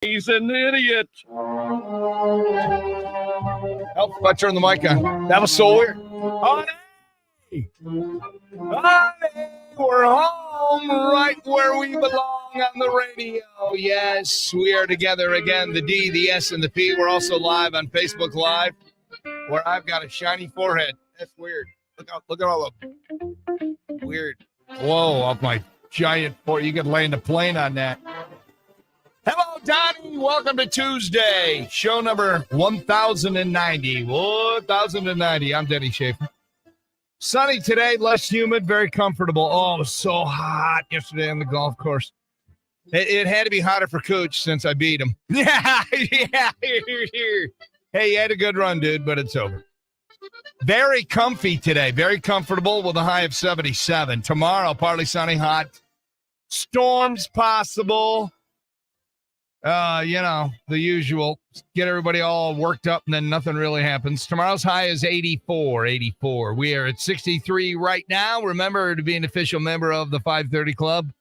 He's an idiot. Oh, I turned the mic on. That was so weird. Honey! Honey! We're home right where we belong on the radio. Yes, we are together again. The D, the S, and the P. We're also live on Facebook Live, where I've got a shiny forehead. That's weird. Look at all the weird glow off my giant forehead. You could land a plane on that. Hello, Donnie. Welcome to Tuesday, show number 1090. 1090. I'm Denny Schaefer. Sunny today, less humid, very comfortable. Oh, it was so hot yesterday on the golf course. It had to be hotter for Cooch since I beat him. Yeah. Hey, you had a good run, dude, but it's over. Very comfy today, very comfortable with a high of 77. Tomorrow, partly sunny, hot. Storms possible. The usual. Get everybody all worked up and then nothing really happens. Tomorrow's high is 84. We are at 63 right now. Remember to be an official member of the 530 Club.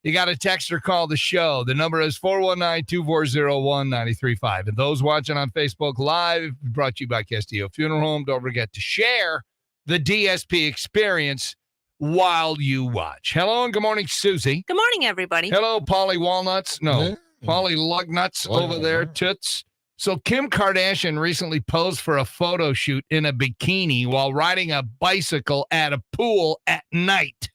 You got to text or call the show. The number is 419-240-1935. And those watching on Facebook Live, brought to you by Castillo Funeral Home. Don't forget to share the DSP experience while you watch. Hello and good morning, Susie. Good morning, everybody. Hello, Polly Walnuts. No. Polly Lugnuts over there, toots. So Kim Kardashian recently posed for a photo shoot in a bikini while riding a bicycle at a pool at night.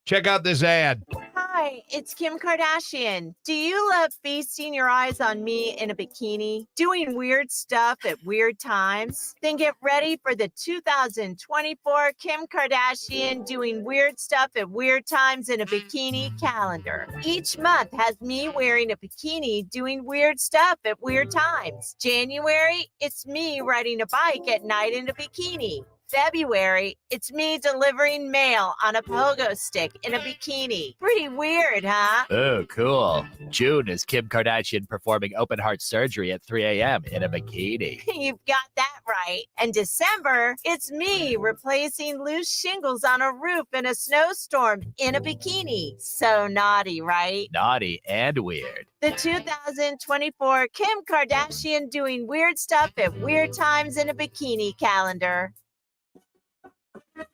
Check out this ad. Hi, it's Kim Kardashian. Do you love feasting your eyes on me in a bikini, doing weird stuff at weird times? Then get ready for the 2024 Kim Kardashian doing weird stuff at weird times in a bikini calendar. Each month has me wearing a bikini doing weird stuff at weird times. January, it's me riding a bike at night in a bikini. February, it's me delivering mail on a pogo stick in a bikini. Pretty weird, huh? Oh, cool. June is Kim Kardashian performing open heart surgery at 3 a.m. in a bikini. You've got that right. And December, it's me replacing loose shingles on a roof in a snowstorm in a bikini. So naughty, right? Naughty and weird. The 2024 Kim Kardashian doing weird stuff at weird times in a bikini calendar.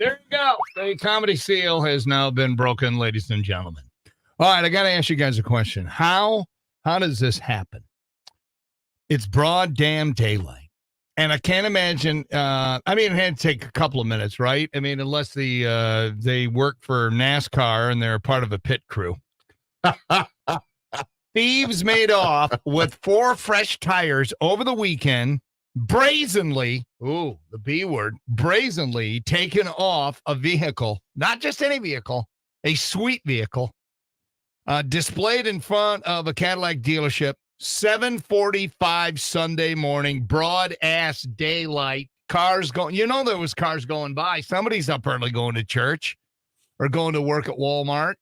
There you go. The comedy seal has now been broken, ladies and gentlemen. All right, I got to ask you guys a question. How does this happen? It's broad damn daylight. And I can't imagine, it had to take a couple of minutes, right? I mean, unless they work for NASCAR and they're part of a pit crew. Thieves made off with 4 fresh tires over the weekend. Brazenly, the B word, brazenly taken off a vehicle, not just any vehicle, a sweet vehicle, displayed in front of a Cadillac dealership, 7:45 Sunday morning, broad ass daylight, cars going, there was cars going by. Somebody's up early going to church or going to work at Walmart.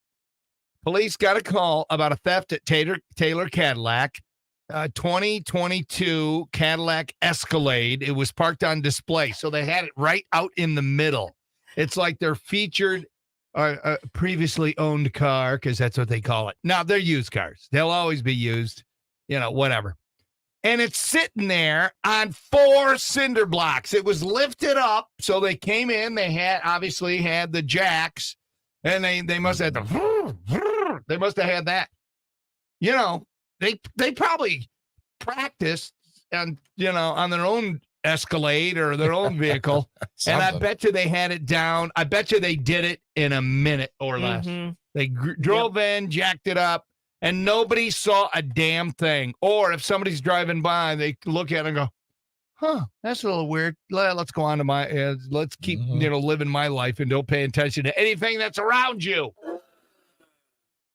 Police got a call about a theft at Taylor Cadillac. 2022 Cadillac Escalade. It was parked on display, so they had it right out in the middle. It's like their featured previously owned car, because that's what they call it. Now, they're used cars. They'll always be used, whatever. And it's sitting there on 4 cinder blocks. It was lifted up, so they came in. They obviously had the jacks, and they must have they must have had that. They probably practiced on their own Escalade or their own vehicle. And I bet you they had it down. I bet you they did it in a minute or less. Mm-hmm. They drove in, jacked it up, and nobody saw a damn thing. Or if somebody's driving by, they look at it and go, that's a little weird. Let's go on to let's keep, living my life and don't pay attention to anything that's around you.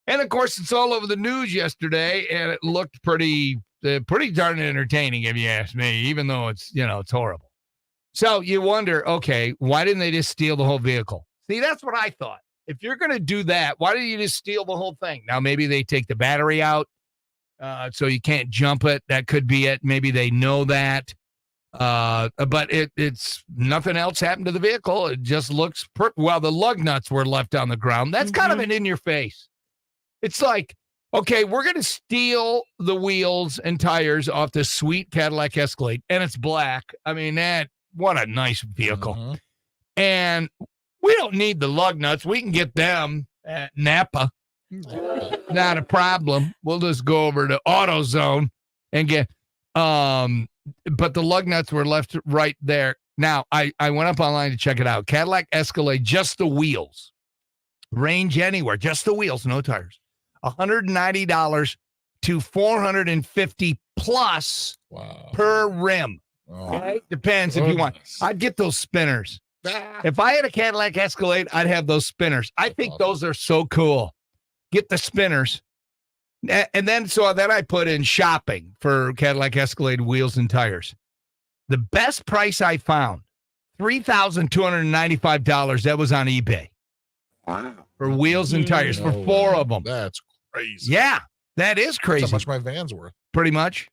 And, of course, it's all over the news yesterday, and it looked pretty darn entertaining, if you ask me, even though it's, it's horrible. So you wonder, okay, why didn't they just steal the whole vehicle? See, that's what I thought. If you're going to do that, why didn't you just steal the whole thing? Now, maybe they take the battery out so you can't jump it. That could be it. Maybe they know that. But it's nothing else happened to the vehicle. It just looks, the lug nuts were left on the ground. That's kind of an in your face. It's like, Okay, we're going to steal the wheels and tires off this sweet Cadillac Escalade, and it's black. I mean, what a nice vehicle. Mm-hmm. And we don't need the lug nuts. We can get them at Napa. Not a problem. We'll just go over to AutoZone and get, but the lug nuts were left right there. Now, I went up online to check it out. Cadillac Escalade, just the wheels. Range anywhere, just the wheels, no tires. $190 to $450 plus per rim. Okay? Depends if you want. I'd get those spinners. If I had a Cadillac Escalade, I'd have those spinners. I think those are so cool. Get the spinners. And then I put in shopping for Cadillac Escalade wheels and tires. The best price I found, $3,295. That was on eBay. Wow. For wheels and tires, for 4 of them. That's crazy. Yeah, that is crazy. That's how much my van's worth. Pretty much.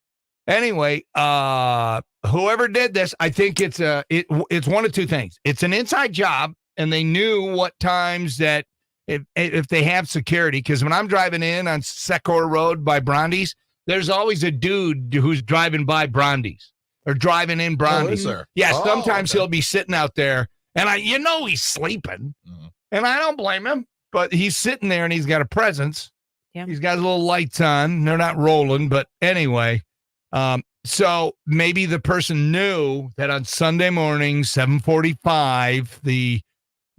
Anyway, whoever did this, I think it's one of two things. It's an inside job, and they knew what times that if they have security, because when I'm driving in on Secor Road by Brondy's, there's always a dude who's driving by Brondy's or driving in Brondy's. Oh, is there? Yeah, sometimes okay. he'll be sitting out there, and he's sleeping, and I don't blame him, but he's sitting there and he's got a presence. Yeah. He's got little lights on. They're not rolling, but anyway. So maybe the person knew that on Sunday morning, 7:45, the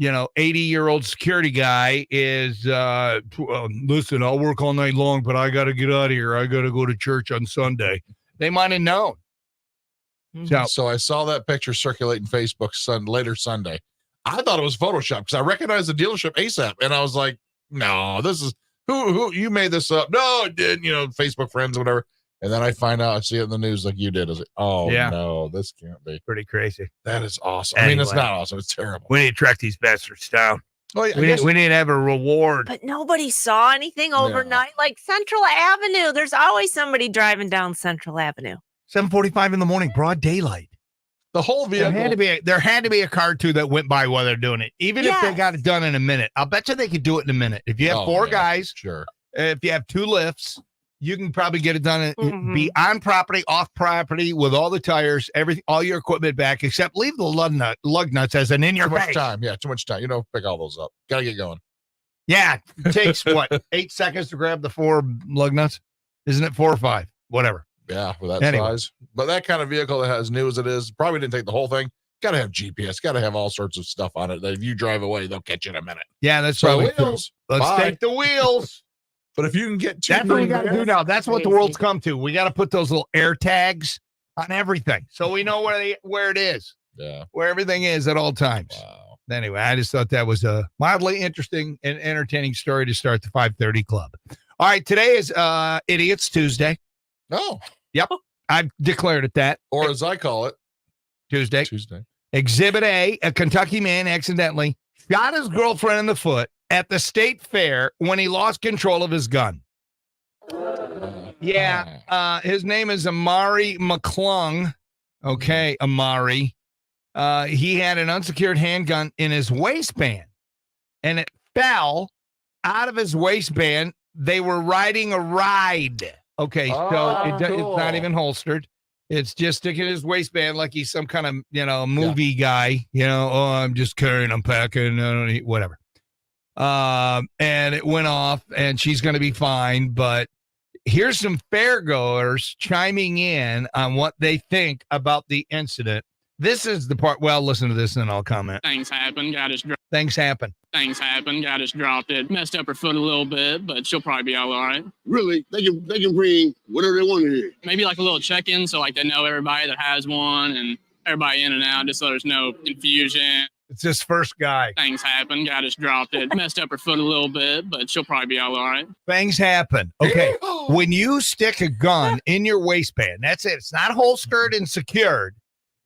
80-year-old security guy is, listen, I'll work all night long, but I got to get out of here. I got to go to church on Sunday. They might have known. So I saw that picture circulating Facebook later Sunday. I thought it was Photoshop because I recognized the dealership ASAP. And I was like, no, this is who you made this up. No, it didn't, Facebook friends or whatever. And then I find out, I see it in the news like you did. I was like, no, this can't be. Pretty crazy. That is awesome. Anyway, I mean, it's not awesome. It's terrible. We need to track these bastards down. Well, we need to have a reward. But nobody saw anything overnight. Like Central Avenue, there's always somebody driving down Central Avenue. 7:45 in the morning, broad daylight. The whole vehicle. There had to be a car too that went by while they're doing it. Even if they got it done in a minute, I'll bet you they could do it in a minute. If you have 4 guys, sure. If you have 2 lifts, you can probably get it done. Be on property, off property, with all the tires, everything, all your equipment back, except leave the lug nuts as an in your face. Time, too much time. You don't pick all those up. Gotta get going. Yeah, it takes 8 seconds to grab the 4 lug nuts, isn't it? 4 or 5, whatever. Yeah, with that size. But that kind of vehicle that has new as it is, probably didn't take the whole thing. Got to have GPS. Got to have all sorts of stuff on it that if you drive away, they'll catch you in a minute. Yeah, that's probably true. Let's take the wheels. But if you can get 2, that's what we got to do now. That's what the world's come to. We got to put those little air tags on everything so we know where it is. Yeah, where everything is at all times. Wow. Anyway, I just thought that was a mildly interesting and entertaining story to start the 5:30 Club. All right, today is Idiots Tuesday. Oh, yep, I've declared it that. Or as I call it, Tuesday. Exhibit A: a Kentucky man accidentally shot his girlfriend in the foot at the state fair when he lost control of his gun. His name is Amari McClung. Okay, Amari. He had an unsecured handgun in his waistband, and it fell out of his waistband. They were riding a ride. Okay, so it's not even holstered. It's just sticking in his waistband like he's some kind of, movie guy. I'm just carrying, I'm packing, whatever. And it went off, and she's going to be fine. But here's some fairgoers chiming in on what they think about the incident. This is the part. Well, listen to this, and then I'll comment. Things happen. Things happen. Guy just dropped it. Messed up her foot a little bit, but she'll probably be all right. Really? They can bring whatever they want to hear. Maybe like a little check-in, so like they know everybody that has one and everybody in and out, just so there's no confusion. It's his first guy. Things happen. Guy just dropped it. Messed up her foot a little bit, but she'll probably be all right. Things happen. Okay. When you stick a gun in your waistband, that's it. It's not holstered and secured.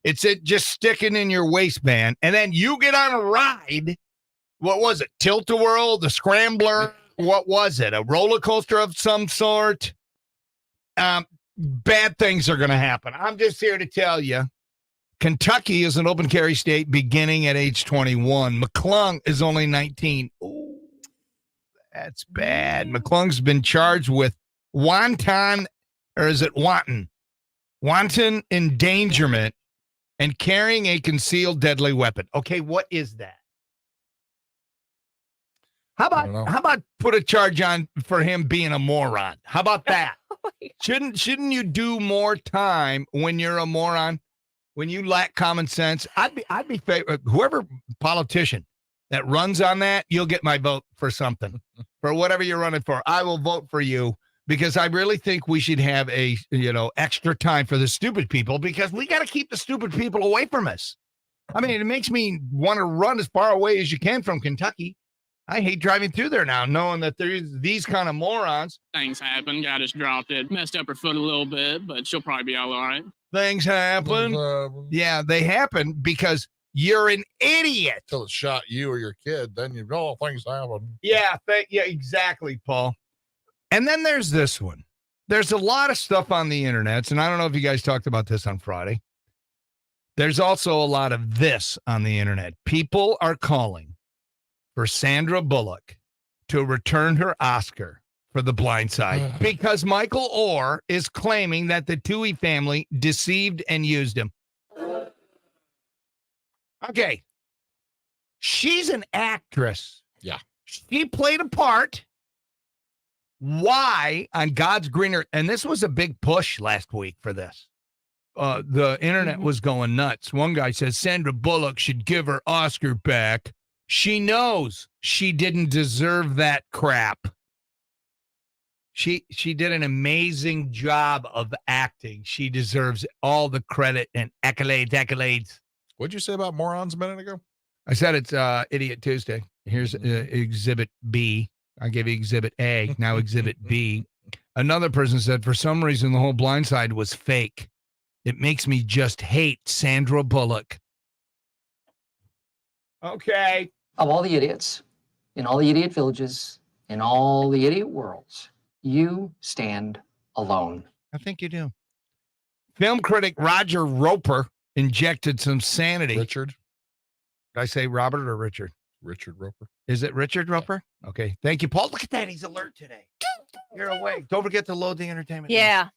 It's just sticking in your waistband. And then you get on a ride. What was it? Tilt-a-whirl, the Scrambler? What was it? A roller coaster of some sort? Bad things are going to happen. I'm just here to tell you. Kentucky is an open carry state beginning at age 21. McClung is only 19. Ooh, That's bad. McClung's been charged with wanton endangerment and carrying a concealed deadly weapon. Okay, what is that? How about put a charge on for him being a moron? How about that? Shouldn't you do more time when you're a moron? When you lack common sense? I'd be whoever politician that runs on that, you'll get my vote for something. For whatever you're running for, I will vote for you because I really think we should have a extra time for the stupid people because we got to keep the stupid people away from us. I mean, it makes me want to run as far away as you can from Kentucky. I hate driving through there now, knowing that there's these kind of morons. Things happen. Guy just dropped it. Messed up her foot a little bit, but she'll probably be all right. Things happen. Yeah, they happen because you're an idiot. Until it shot you or your kid, then you know things happen. Yeah, exactly, Paul. And then there's this one. There's a lot of stuff on the internet, and I don't know if you guys talked about this on Friday. There's also a lot of this on the internet. People are calling for Sandra Bullock to return her Oscar for The Blind Side because Michael Oher is claiming that the Toohey family deceived and used him. Okay. She's an actress. Yeah. She played a part. Why on God's green earth? And this was a big push last week for this. The internet was going nuts. One guy says Sandra Bullock should give her Oscar back. She knows she didn't deserve that crap. She did an amazing job of acting. She deserves all the credit and accolades. What'd you say about morons a minute ago? I said it's Idiot Tuesday. Here's Exhibit B. I gave you Exhibit A. Now Exhibit B. Another person said, for some reason, the whole Blind Side was fake. It makes me just hate Sandra Bullock. Okay. Of all the idiots, in all the idiot villages, in all the idiot worlds, you stand alone. I think you do. Film critic Roger Roper injected some sanity. Richard? Did I say Robert or Richard? Richard Roper. Is it Richard Roper? Okay. Thank you, Paul. Look at that. He's alert today. You're awake. Don't forget to load the entertainment. Yeah.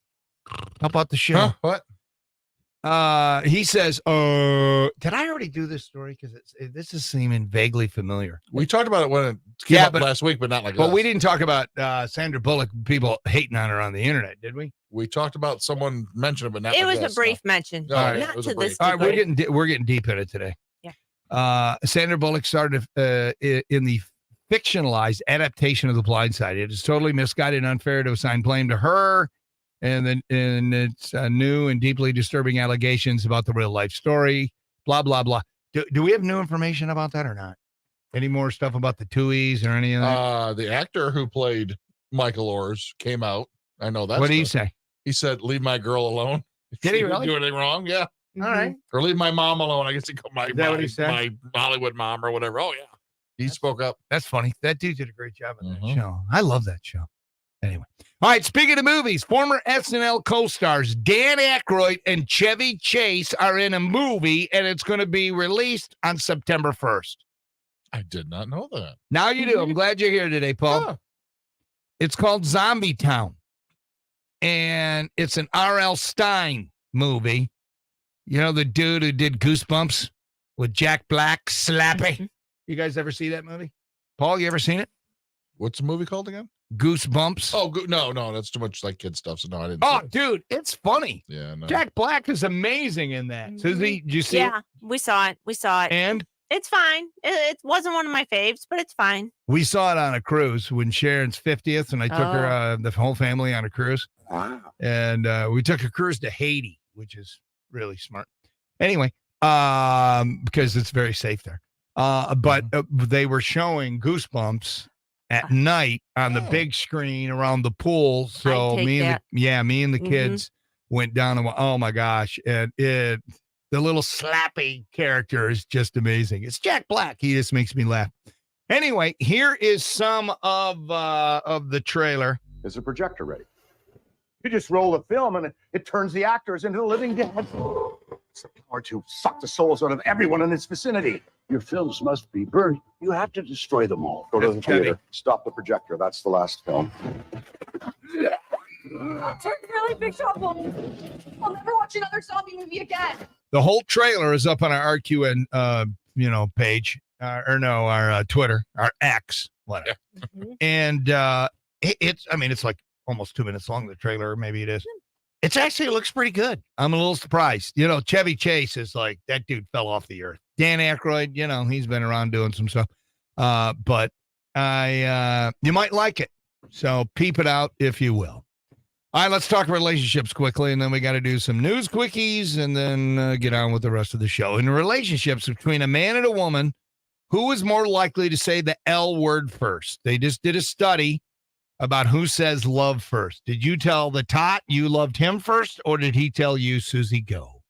How about the show? Huh? What? He says, did I already do this story? Because this is seeming vaguely familiar. We talked about it when it came up last week, but not like But this. we didn't talk about Sandra Bullock, people hating on her on the internet, did we? We talked about someone mentioned it, but not It like was this, a brief mention. All right, Not it was to a brief. this All right, degree. we're getting deep in it today. Yeah. Sandra Bullock started in the fictionalized adaptation of The Blind Side. It is totally misguided and unfair to assign blame to her. And it's new and deeply disturbing allegations about the real life story, blah, blah, blah. Do we have new information about that or not? Any more stuff about the Tooheys or any of that? The actor who played Michael Oher came out. I know that. What did he say? He said, leave my girl alone. Did he Didn't really? do anything wrong? Yeah. All right. Or leave my mom alone. I guess he called Is that what he said? my Hollywood mom or whatever. Oh, yeah. He spoke up. That's funny. That dude did a great job on that Mhm. show. I love that show. Anyway. All right, speaking of movies, former SNL co-stars Dan Aykroyd and Chevy Chase are in a movie, and it's going to be released on September 1st. I did not know that. Now you do. I'm glad you're here today, Paul. Huh. It's called Zombie Town, and it's an R.L. Stine movie. You know, the dude who did Goosebumps with Jack Black, Slappy. You guys ever see that movie? Paul, you ever seen it? What's the movie called again? Goosebumps. Oh, no, that's too much like kid stuff. So no, I didn't. See Oh, it. dude, it's funny. Yeah, no. Jack Black is amazing in that. Susie, did you see Yeah, it? we saw it. And It's fine. It wasn't one of my faves, but it's fine. we saw it on a cruise when Sharon's 50th, and I took her, the whole family on a cruise. Wow. And we took a cruise to Haiti, which is really smart. Anyway, because it's very safe there. But they were showing Goosebumps at night on the big screen around the pool. So me and the kids went down and oh my gosh. And the little Slappy character is just amazing. It's Jack Black. He just makes me laugh. Anyway, here is some of the trailer. Is the projector ready? You just roll the film and it turns the actors into the living dead. It's the power to suck the souls out of everyone in its vicinity. Your films must be burned. You have to destroy them all. Go to the theater. Stop the projector. That's the last film. I'm in really big trouble. I'll never watch another zombie movie again. The whole trailer is up on our RQN, page, our Twitter, our X, whatever. And it's like almost 2 minutes long, the trailer. Maybe it is. It looks pretty good. I'm a little surprised. Chevy Chase is like, that dude fell off the earth. Dan Aykroyd, he's been around doing some stuff. But you might like it. So peep it out if you will. All right, let's talk relationships quickly, and then we got to do some news quickies and then get on with the rest of the show. In relationships between a man and a woman, who is more likely to say the L word first? They just did a study about who says love first. Did you tell the tot you loved him first, or did he tell you, Susie, go?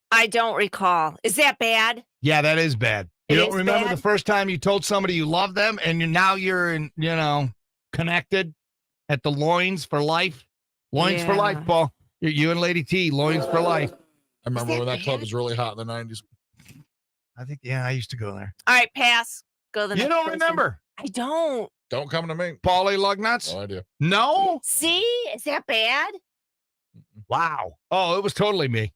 I don't recall. Is that bad? Yeah, that is bad. You don't remember the first time you told somebody you love them, and now you're connected at the loins for life? Loins for life, Paul. You and Lady T, loins for life. I remember when that club was really hot in the 90s. I think, I used to go there. All right, pass. Go the next You don't person. remember? I don't. Don't come to me. Paulie Lugnuts? No idea. No? See? Is that bad? Wow. Oh, it was totally me.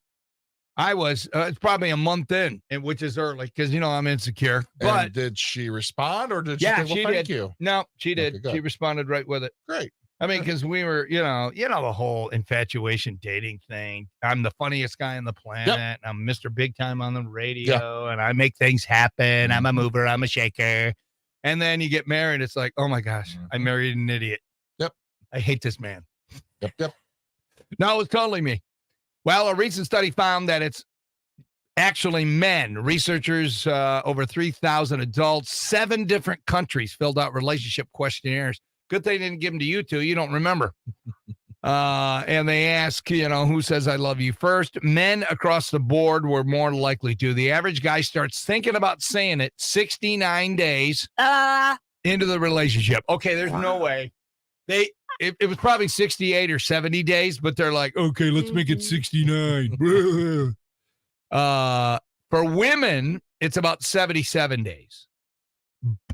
I was, it's probably a month in, which is early because, I'm insecure. But and did she respond or did she think, well, thank you? No, she did. Okay, she responded right with it. Great. I mean, because we were, the whole infatuation dating thing. I'm the funniest guy on the planet. Yep. I'm Mr. Big Time on the radio, and I make things happen. I'm a mover. I'm a shaker. And then you get married. It's like, oh my gosh, I married an idiot. Yep. I hate this man. Yep. No, it was totally me. Well, a recent study found that it's actually men. Researchers, over 3,000 adults, 7 different countries filled out relationship questionnaires. Good thing they didn't give them to you two. You don't remember. And they ask, who says I love you first? Men across the board were more likely to. The average guy starts thinking about saying it 69 days into the relationship. Okay, there's no way. It was probably 68 or 70 days, but they're like, okay, let's make it 69. For women, it's about 77 days.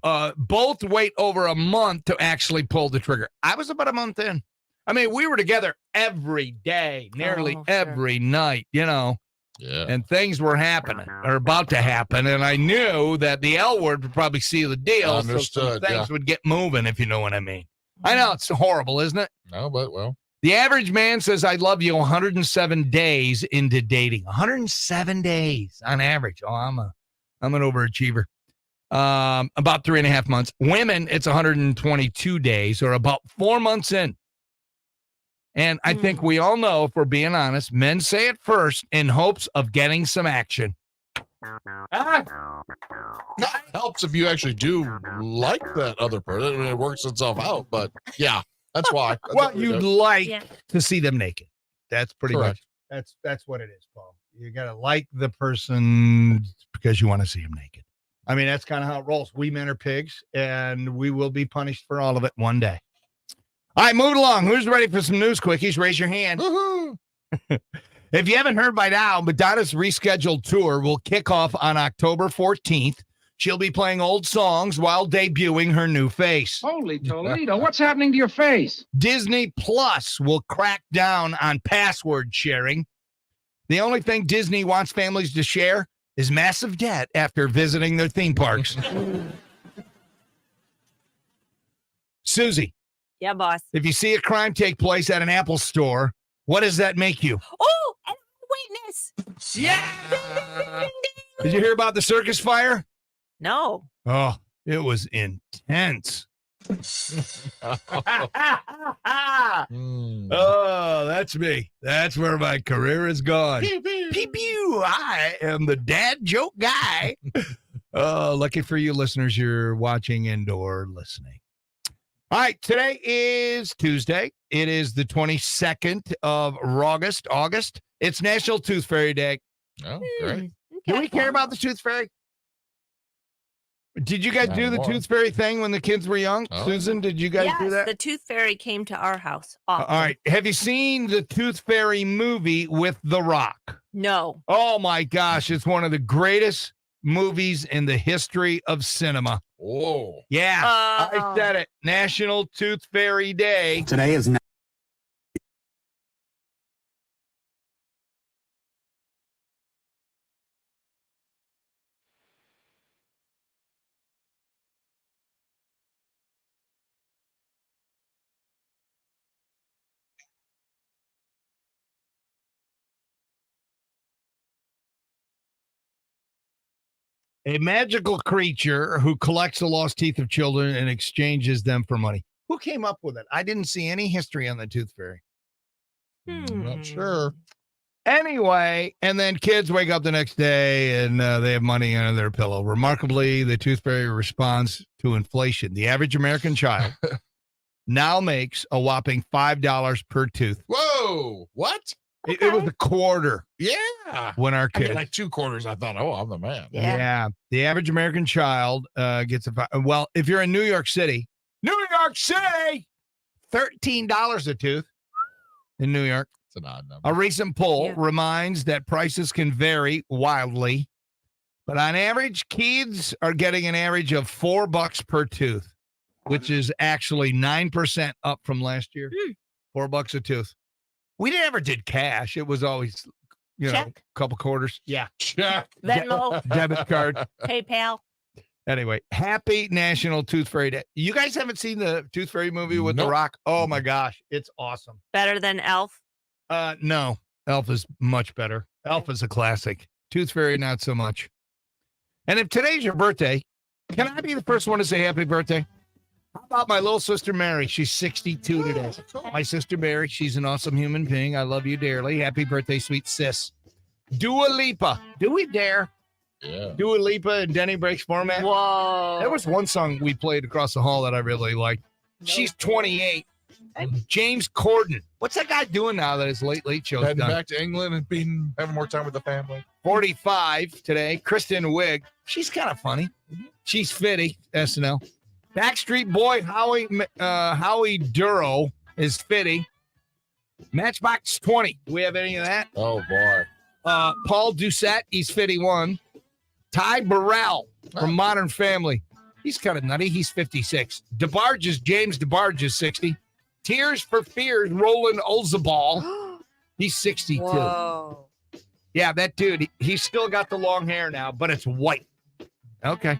Both wait over a month to actually pull the trigger. I was about a month in. I mean, we were together every day, nearly every night, Yeah. and things were happening or about to happen. And I knew that the L word would probably seal the deal. Understood, So things would get moving, if you know what I mean. I know it's horrible, isn't it? No, but well. The average man says, I love you 107 days into dating. 107 days on average. Oh, I'm an overachiever. About 3.5 months. Women, it's 122 days or about 4 months in. And I think we all know, if we're being honest, men say it first in hopes of getting some action. That helps if you actually do like that other person. I mean, it works itself out, but yeah, that's why. Well, you'd like to see them naked. That's pretty Correct. much. That's what it is, Paul. You got to like the person because you want to see them naked. I mean, that's kind of how it rolls. We men are pigs, and we will be punished for all of it one day. All right, moving along. Who's ready for some news quickies? Raise your hand. If you haven't heard by now, Madonna's rescheduled tour will kick off on October 14th. She'll be playing old songs while debuting her new face. Holy Toledo, what's happening to your face? Disney Plus will crack down on password sharing. The only thing Disney wants families to share is massive debt after visiting their theme parks. Susie. Yeah, boss. If you see a crime take place at an Apple store, what does that make you? Oh, and witness. Yeah. Did you hear about the circus fire? No. Oh, it was intense. Oh, that's me. That's where my career is gone. Pew, pew. I am the dad joke guy. Lucky for you listeners, you're watching and/or listening. All right, today is Tuesday. It is the 22nd of August. It's National Tooth Fairy Day. Oh, great. Okay. Do we care about the Tooth Fairy? Did you guys do the Tooth Fairy thing when the kids were young? Oh. Susan, did you guys do that? The Tooth Fairy came to our house. All right. Have you seen the Tooth Fairy movie with The Rock? No. Oh my gosh, it's one of the greatest movies in the history of cinema. Whoa. Yeah, I said it. National Tooth Fairy Day. Today is A magical creature who collects the lost teeth of children and exchanges them for money. Who came up with it? I didn't see any history on the Tooth Fairy. Not sure. Anyway, and then kids wake up the next day and they have money under their pillow. Remarkably, the Tooth Fairy responds to inflation. The average American child now makes a whopping $5 per tooth. Whoa. What? It was a quarter. Yeah. When our I kids. mean, like 2 quarters, I thought, oh, I'm the man. Yeah. The average American child gets well, if you're in New York City, $13 a tooth in New York. It's an odd number. A recent poll reminds that prices can vary wildly, but on average, kids are getting an average of $4 per tooth, which is actually 9% up from last year. $4 a tooth. We never did cash. It was always, a couple quarters. Yeah. Check. Venmo. Debit card. PayPal. Anyway, happy National Tooth Fairy Day. You guys haven't seen the Tooth Fairy movie with The Rock? Oh my gosh, it's awesome. Better than Elf? No. Elf is much better. Elf is a classic. Tooth Fairy, not so much. And if today's your birthday, can I be the first one to say happy birthday? How about my little sister Mary? She's 62 today. My sister Mary, she's an awesome human being. I love you dearly. Happy birthday, sweet sis. Dua Lipa. Do we dare? Yeah. Dua Lipa and Denny Breaks Format. Whoa. There was one song we played across the hall that I really liked. She's 28. James Corden. What's that guy doing now that his late show's Heading done? back to England and having more time with the family. 45 today. Kristen Wiig. She's kind of funny. She's fitty. SNL. Backstreet Boy Howie Duro is fitty. Matchbox 20. Do we have any of that? Oh boy. Paul Doucette. He's 51. Ty Burrell from Modern Family. He's kind of nutty. He's 56. James DeBarge is 60. Tears for Fears, Roland Olzabal. He's 62. Whoa. Yeah, that dude, he's still got the long hair now, but it's white. Okay.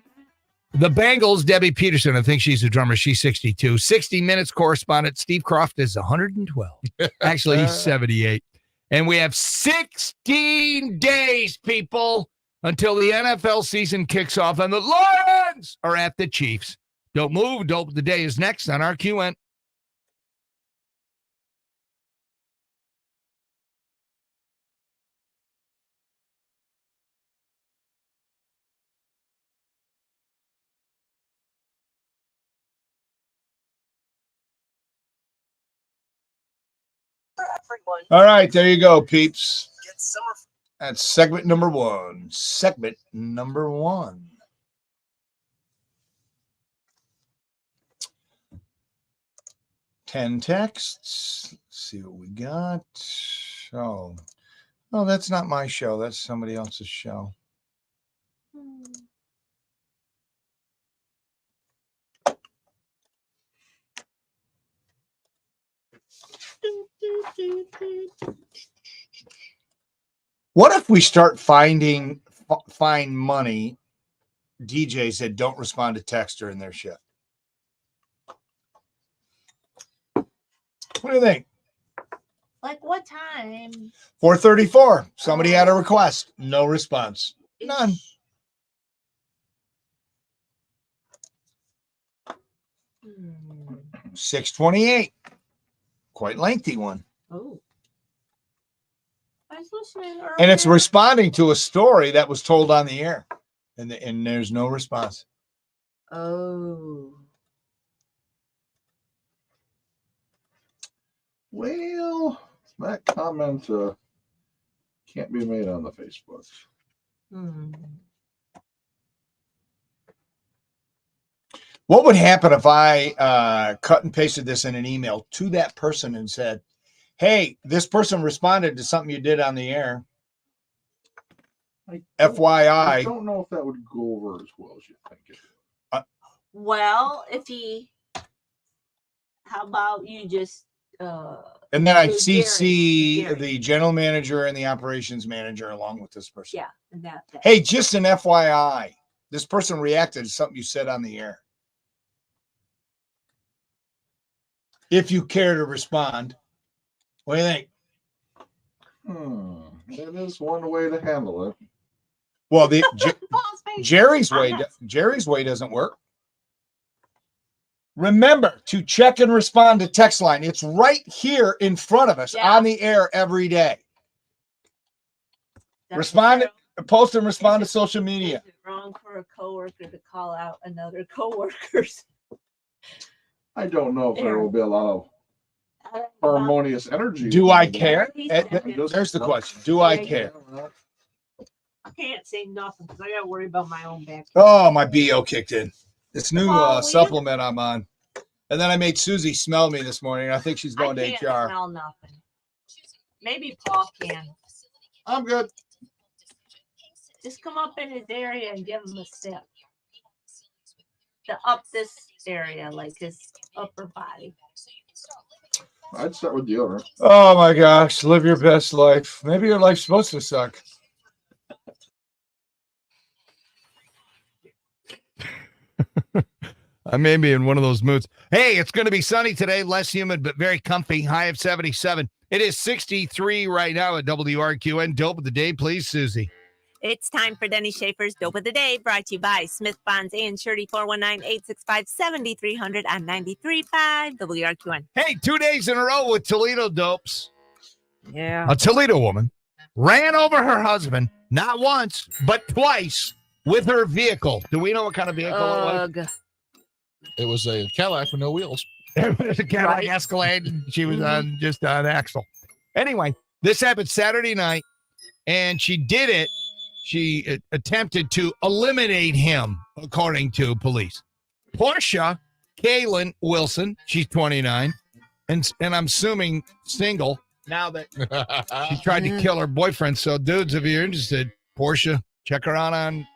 The Bengals, Debbie Peterson, I think she's a drummer. She's 62. 60 Minutes correspondent Steve Croft is 112. Actually, he's 78. And we have 16 days, people, until the NFL season kicks off, and the Lions are at the Chiefs. Don't move. Dope the Day is next on RQN. All right, there you go, peeps. That's segment number one. 10 texts. Let's see what we got. Oh, that's not my show. That's somebody else's show. What if we start find money DJs that don't respond to text during their shift? What do you think? Like what time? 4:34. Somebody had a request. No response. None. Hmm. 6:28. Quite lengthy one. Oh. I was listening earlier. And it's responding to a story that was told on the air. And there's no response. Oh. Well, that comment can't be made on the Facebook. What would happen if I cut and pasted this in an email to that person and said, hey, this person responded to something you did on the air. I FYI. don't know if that would go over as well as you think it would. Well, how about you just And then I So CC Jerry. the general manager and the operations manager along with this person. yeah, and that. Hey, just an FYI. This person reacted to something you said on the air. If you care to respond, what do you think? That is one way to handle it. Well, the Jerry's way doesn't work. Remember to check and respond to text line. It's right here in front of us on the air every day. Respond, post and respond to social media. Is it wrong for a coworker to call out another coworker's? I don't know if there will be a lot of harmonious energy. Do I care? There's the question. Do I care? I can't say nothing because I got to worry about my own back. Oh, my BO kicked in. This new supplement I'm on. And then I made Susie smell me this morning. I think she's going to HR. Smell nothing. Maybe Paul can. I'm good. Just come up in his area and give him a sip. Up this area, like his upper body. I'd start with deodorant. Oh my gosh, live your best life. Maybe your life's supposed to suck. I may be in one of those moods. Hey, it's going to be sunny today, less humid, but very comfy. High of 77. It is 63 right now at WRQN. Dope of the day, please, Susie. It's time for Denny Schaefer's Dope of the Day, brought to you by Smith Bonds and Shirley 419-865-7300 on 93.5 WRQN. Hey, 2 days in a row with Toledo dopes. Yeah. A Toledo woman ran over her husband, not once, but twice with her vehicle. Do we know what kind of vehicle it was? It was a Cadillac with no wheels. It was a Cadillac Escalade. She was on just on axle. Anyway, this happened Saturday night, and she did it. She attempted to eliminate him, according to police. Portia Kaylin Wilson, she's 29, and I'm assuming single now that she tried to kill her boyfriend. So, dudes, if you're interested, Portia, check her out on,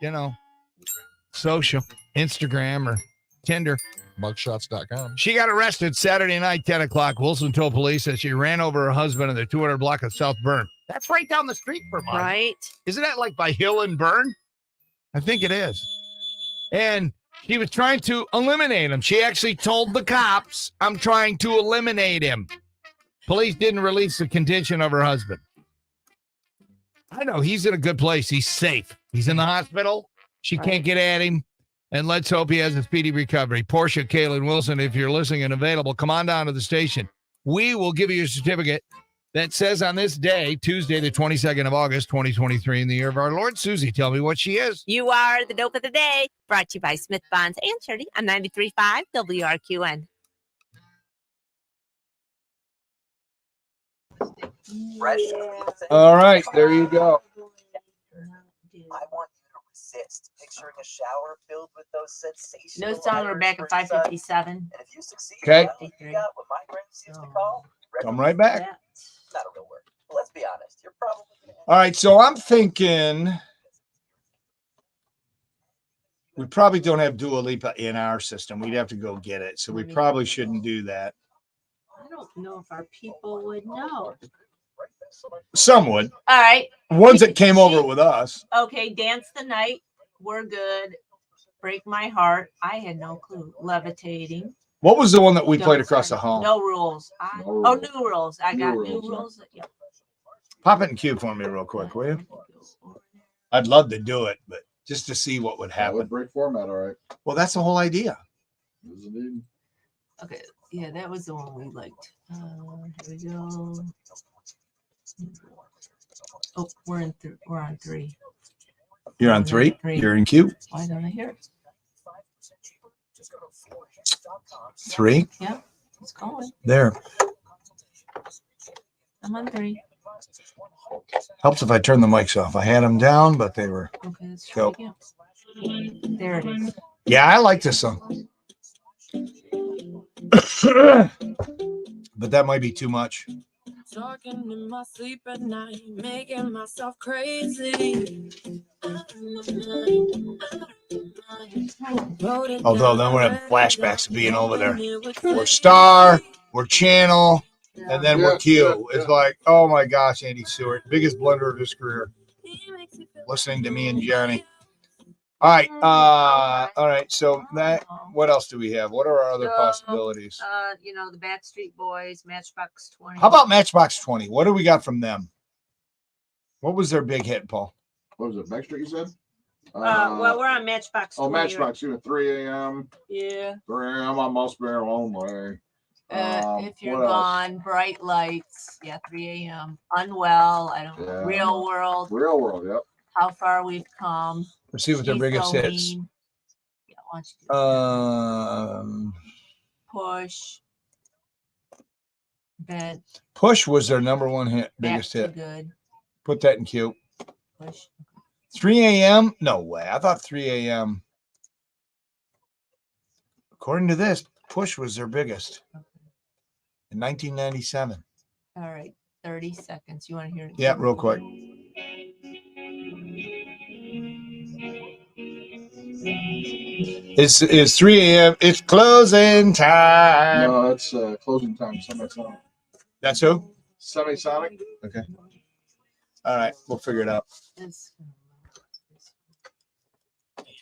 social, Instagram or Tinder. Mugshots.com. She got arrested Saturday night, 10 o'clock. Wilson told police that she ran over her husband in the 200 block of South Bern. That's right down the street from us. Right. Isn't that like by Hill and Bern? I think it is. And she was trying to eliminate him. She actually told the cops, I'm trying to eliminate him. Police didn't release the condition of her husband. I know he's in a good place. He's safe. He's in the hospital. She can't get at him. And let's hope he has a speedy recovery. Portia Kaylin Wilson, if you're listening and available, come on down to the station. We will give you a certificate that says on this day, Tuesday, the 22nd of August, 2023, in the year of our Lord. Susie, tell me what she is. You are the Dope of the Day, brought to you by Smith Bonds and Shirley on 93.5 WRQN. All right, there you go. I want you to resist picturing a shower filled with those sensational. No song, Rebecca, 557. And if you succeed, Okay. you got what my grandparents used to call. Come right back. Not a real word. But let's be honest. You're probably. All right, so I'm thinking we probably don't have Dua Lipa in our system. We'd have to go get it. So we probably shouldn't do that. I don't know if our people would know. Some would. All right. Ones that came over with us. Okay, Dance the Night. We're good. Break My Heart. I had no clue. Levitating. What was the one that we played across the hall? No Rules. Oh, New Rules. I got New Rules. Yeah. Pop it in queue for me real quick, will you? I'd love to do it, but just to see what would happen. That would break format, all right. Well, that's the whole idea. Okay. Yeah, that was the one we liked. Here we go. Oh, we're on 3. You're on 3? You're in queue? Why don't I hear it? 3? Yeah, it's going. There. I'm on 3. Helps if I turn the mics off. I had them down, but they were. Okay, let's try again. There it is. Yeah, I like this song. But that might be too much. Talking in my sleep at night, making myself crazy. Although then we're having flashbacks of being over there. We're Star, we're Channel, and then we're Q. It's like, oh my gosh, Andy Stewart, biggest blunder of his career. Listening to me and Johnny. All right. So that, what else do we have? What are our other possibilities? The Backstreet Boys, Matchbox 20. How about Matchbox 20? What do we got from them? What was their big hit, Paul? What was it? Backstreet, you said? Well, we're on Matchbox 20. Oh, Matchbox, 3 a.m. Yeah. 3 a.m. I must be lonely. If you're gone, Bright Lights. Yeah, 3 a.m. Unwell. I don't know. Real World. Real World, yep. How Far We've Come. Let's see what their biggest hits. Yeah, why don't you do Push. Bed. Push was their number one hit, biggest hit. Good. Put that in queue. Push. 3 a.m. No way. I thought 3 a.m. According to this, Push was their biggest in 1997. All right. 30 seconds. You want to hear it? Yeah, real quick. It's 3 a.m. It's closing time. No, it's closing time. Semisonic. That's who? Semisonic. Okay. All right. We'll figure it out.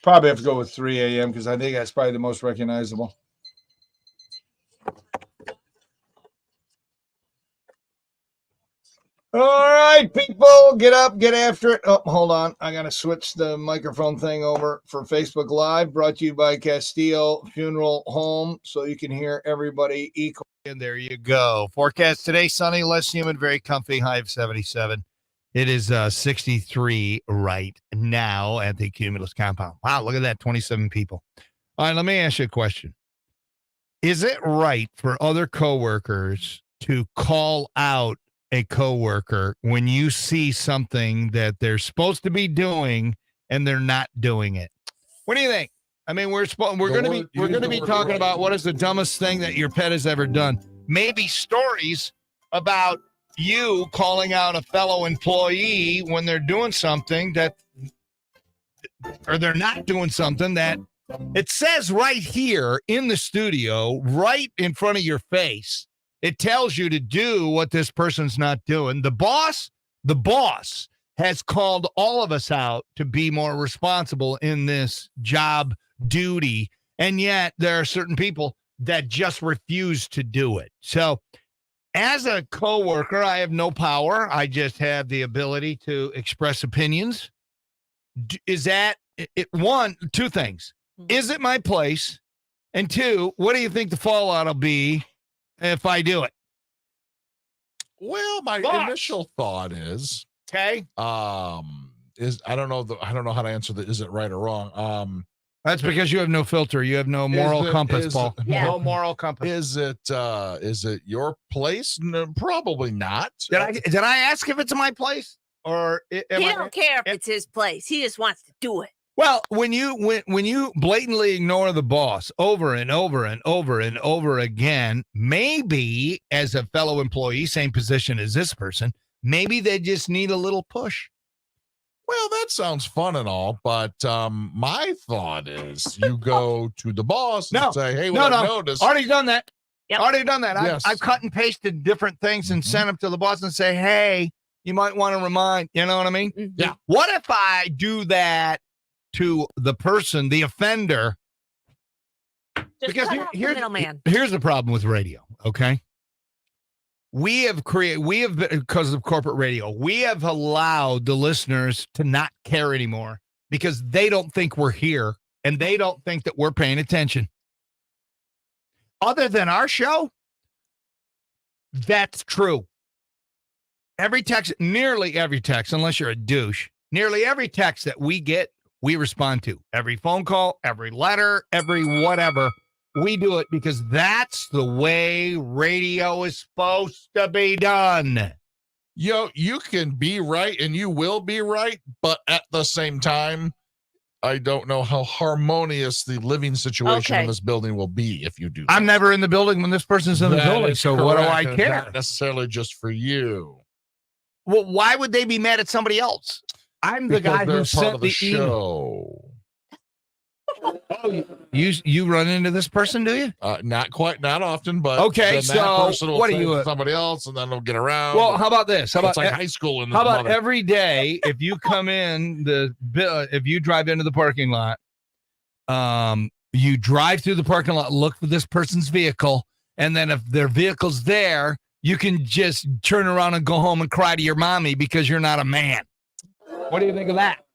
Probably have to go with 3 a.m. because I think that's probably the most recognizable. All right, people, get up, get after it. Oh, hold on. I got to switch the microphone thing over for Facebook Live, brought to you by Castile Funeral Home, so you can hear everybody equal. And there you go. Forecast today, sunny, less humid, very comfy, high of 77. It is 63 right now at the Cumulus compound. Wow, look at that, 27 people. All right, let me ask you a question. Is it right for other coworkers to call out a coworker when you see something that they're supposed to be doing and they're not doing it? What do you think? I mean, we're going to be talking about what is the dumbest thing that your pet has ever done. Maybe stories about you calling out a fellow employee when they're doing something that, or they're not doing something that it says right here in the studio, right in front of your face. It tells you to do what this person's not doing. The boss has called all of us out to be more responsible in this job duty. And yet there are certain people that just refuse to do it. So as a coworker, I have no power. I just have the ability to express opinions. Is that it? One, two things. Is it my place? And two, what do you think the fallout will be if I do it? Well, my initial thought is okay. I don't know how to answer that. Is it right or wrong? That's because you have no filter. You have no moral compass, Paul. Yeah. No moral compass. Is it your place? No, probably not. Did I ask if it's my place or He don't care if it's his place. He just wants to do it. Well, when you blatantly ignore the boss over and over and over and over again, maybe as a fellow employee, same position as this person, maybe they just need a little push. Well, that sounds fun and all, but my thought is you go to the boss and say, hey, I noticed. Already done that. Yep. Already done that. Yes. I've cut and pasted different things and sent them to the boss and say, hey, you might want to remind, you know what I mean? Mm-hmm. Yeah. What if I do that to the person, the offender? Just Because cut out the middleman. here's the problem with radio, okay? We have because of corporate radio, we have allowed the listeners to not care anymore because they don't think we're here and they don't think that we're paying attention. Other than our show, that's true. Nearly every text, unless you're a douche, nearly every text that we get, we respond to. Every phone call, every letter, every whatever. We do it because that's the way radio is supposed to be done. You can be right and you will be right, but at the same time, I don't know how harmonious the living situation Okay. in this building will be if you do. I'm never in the building when this person's in the That building, is so what do correct, I and care? Not necessarily just for you. Well, why would they be mad at somebody else? I'm the Because guy they're who part sent of the the email. show. Oh, you run into this person, do you? Not often, but Okay, then so that person will what are say you, to somebody else, and then they'll get around. Well, how about this? How about it's like high school in this how about mother. every day if you come in if you drive into the parking lot, you drive through the parking lot, look for this person's vehicle, and then if their vehicle's there, you can just turn around and go home and cry to your mommy because you're not a man. What do you think of that?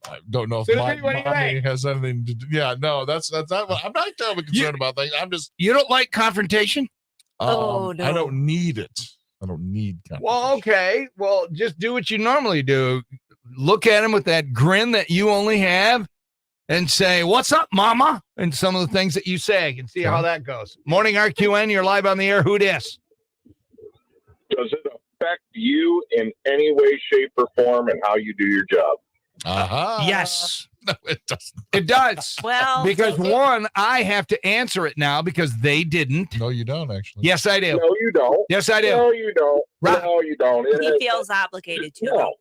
I don't know if What do my you mommy think? has anything to do. Yeah, no, that's not. I'm not terribly concerned about things. I'm just. You don't like confrontation? I don't need it. I don't need confrontation. Well, okay. Well, just do what you normally do. Look at him with that grin that you only have and say, "What's up, mama?" And some of the things that you say and see how that goes. Morning, RQN. You're live on the air. Who dis? Does it affect you in any way, shape, or form and how you do your job? Yes. No, it doesn't. It does. Well, because one, I have to answer it now because they didn't. No, you don't actually. Yes, I do. No, you don't. Yes, I do. No, you don't. Right. No, you don't. He feels obligated to. No.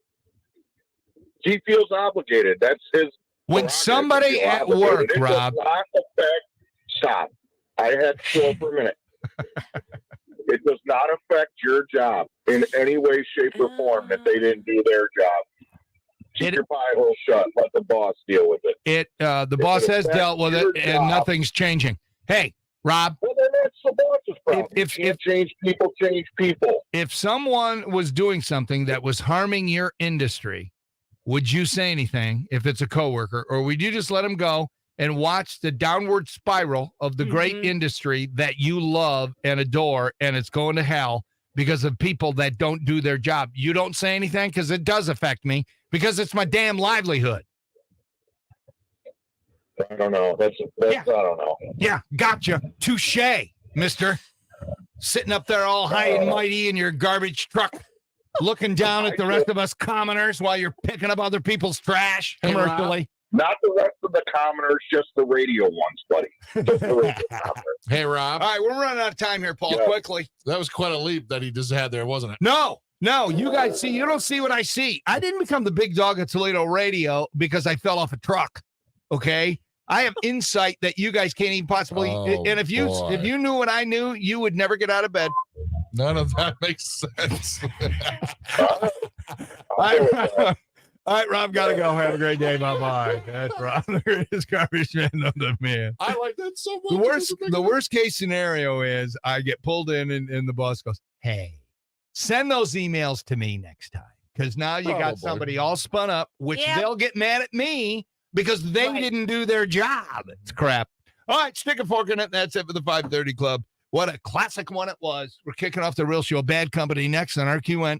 He feels obligated. That's his. When prerogative somebody to feel at obligated. work, It does Rob. not affect. Stop. I had to go for a minute. It does not affect your job in any way, shape, or form that they didn't do their job. Keep your pie hole shut. Let the boss deal with it. The boss has dealt with it, and nothing's changing. Hey, Rob. Well, then that's the boss's problem. If change people. If someone was doing something that was harming your industry, would you say anything if it's a coworker, or would you just let them go and watch the downward spiral of the great industry that you love and adore, and it's going to hell because of people that don't do their job? You don't say anything because it does affect me because it's my damn livelihood. I don't know. That's I don't know. Yeah, gotcha. Touche, mister. Sitting up there all high and mighty in your garbage truck, looking down at the rest of us commoners while you're picking up other people's trash commercially. Not the rest of the commoners, just the radio ones, buddy. Just the radio commoners. Hey, Rob. All right, we're running out of time here, Paul. Yeah. Quickly. That was quite a leap that he just had there, wasn't it? No, you guys see, you don't see what I see. I didn't become the big dog at Toledo Radio because I fell off a truck. Okay. I have insight that you guys can't even possibly. And if you knew what I knew, you would never get out of bed. None of that makes sense. All right, Rob, gotta go. Have a great day. Bye-bye. That's Rob. There is Garbage Man of the Man. I like that so much. The worst case scenario is I get pulled in and the boss goes, "Hey, send those emails to me next time." Because now you got somebody all spun up, which they'll get mad at me because they didn't do their job. It's crap. All right, stick a fork in it. That's it for the 5:30 Club. What a classic one it was. We're kicking off the real show. Bad Company next on RQN.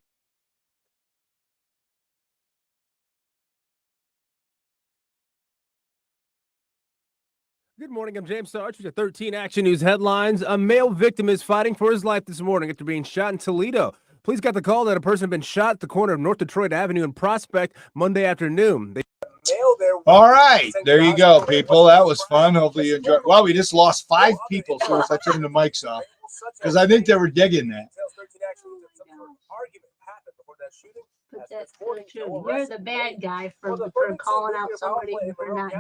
Good morning, I'm James Sarge with your 13 Action News headlines. A male victim is fighting for his life this morning after being shot in Toledo. Police got the call that a person had been shot at the corner of North Detroit Avenue and Prospect Monday afternoon. All right, there you go, people. That was fun. Hopefully you enjoyed. Well, we just lost 5 people as soon as I turned the mics off because I think they were digging that. But that's so true. You're the bad guy for calling out somebody for not.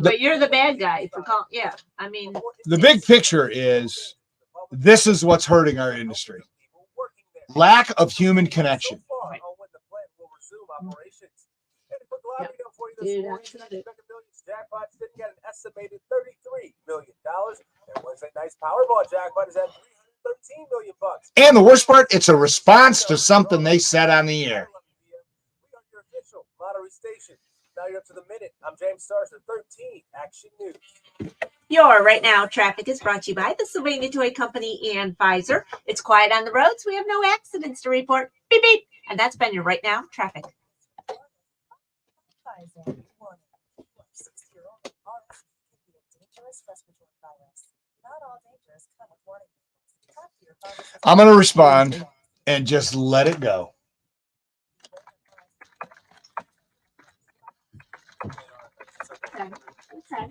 But you're the bad guy for calling. Yeah, I mean. The big picture is this is what's hurting our industry. Lack of human connection. Dude, I said it. Jackpot sitting at an estimated $33 million. And Wednesday night's Powerball jackpot is at $313 million. And the worst part, it's a response to something they said on the air. We are your official lottery station. Now you're up to the minute. I'm James Stars at 13 Action News. Your Right Now traffic is brought to you by the Sylvania Toy Company and Pfizer. It's quiet on the roads. We have no accidents to report. Beep, beep. And that's been your Right Now traffic. I'm going to respond and just let it go. Okay.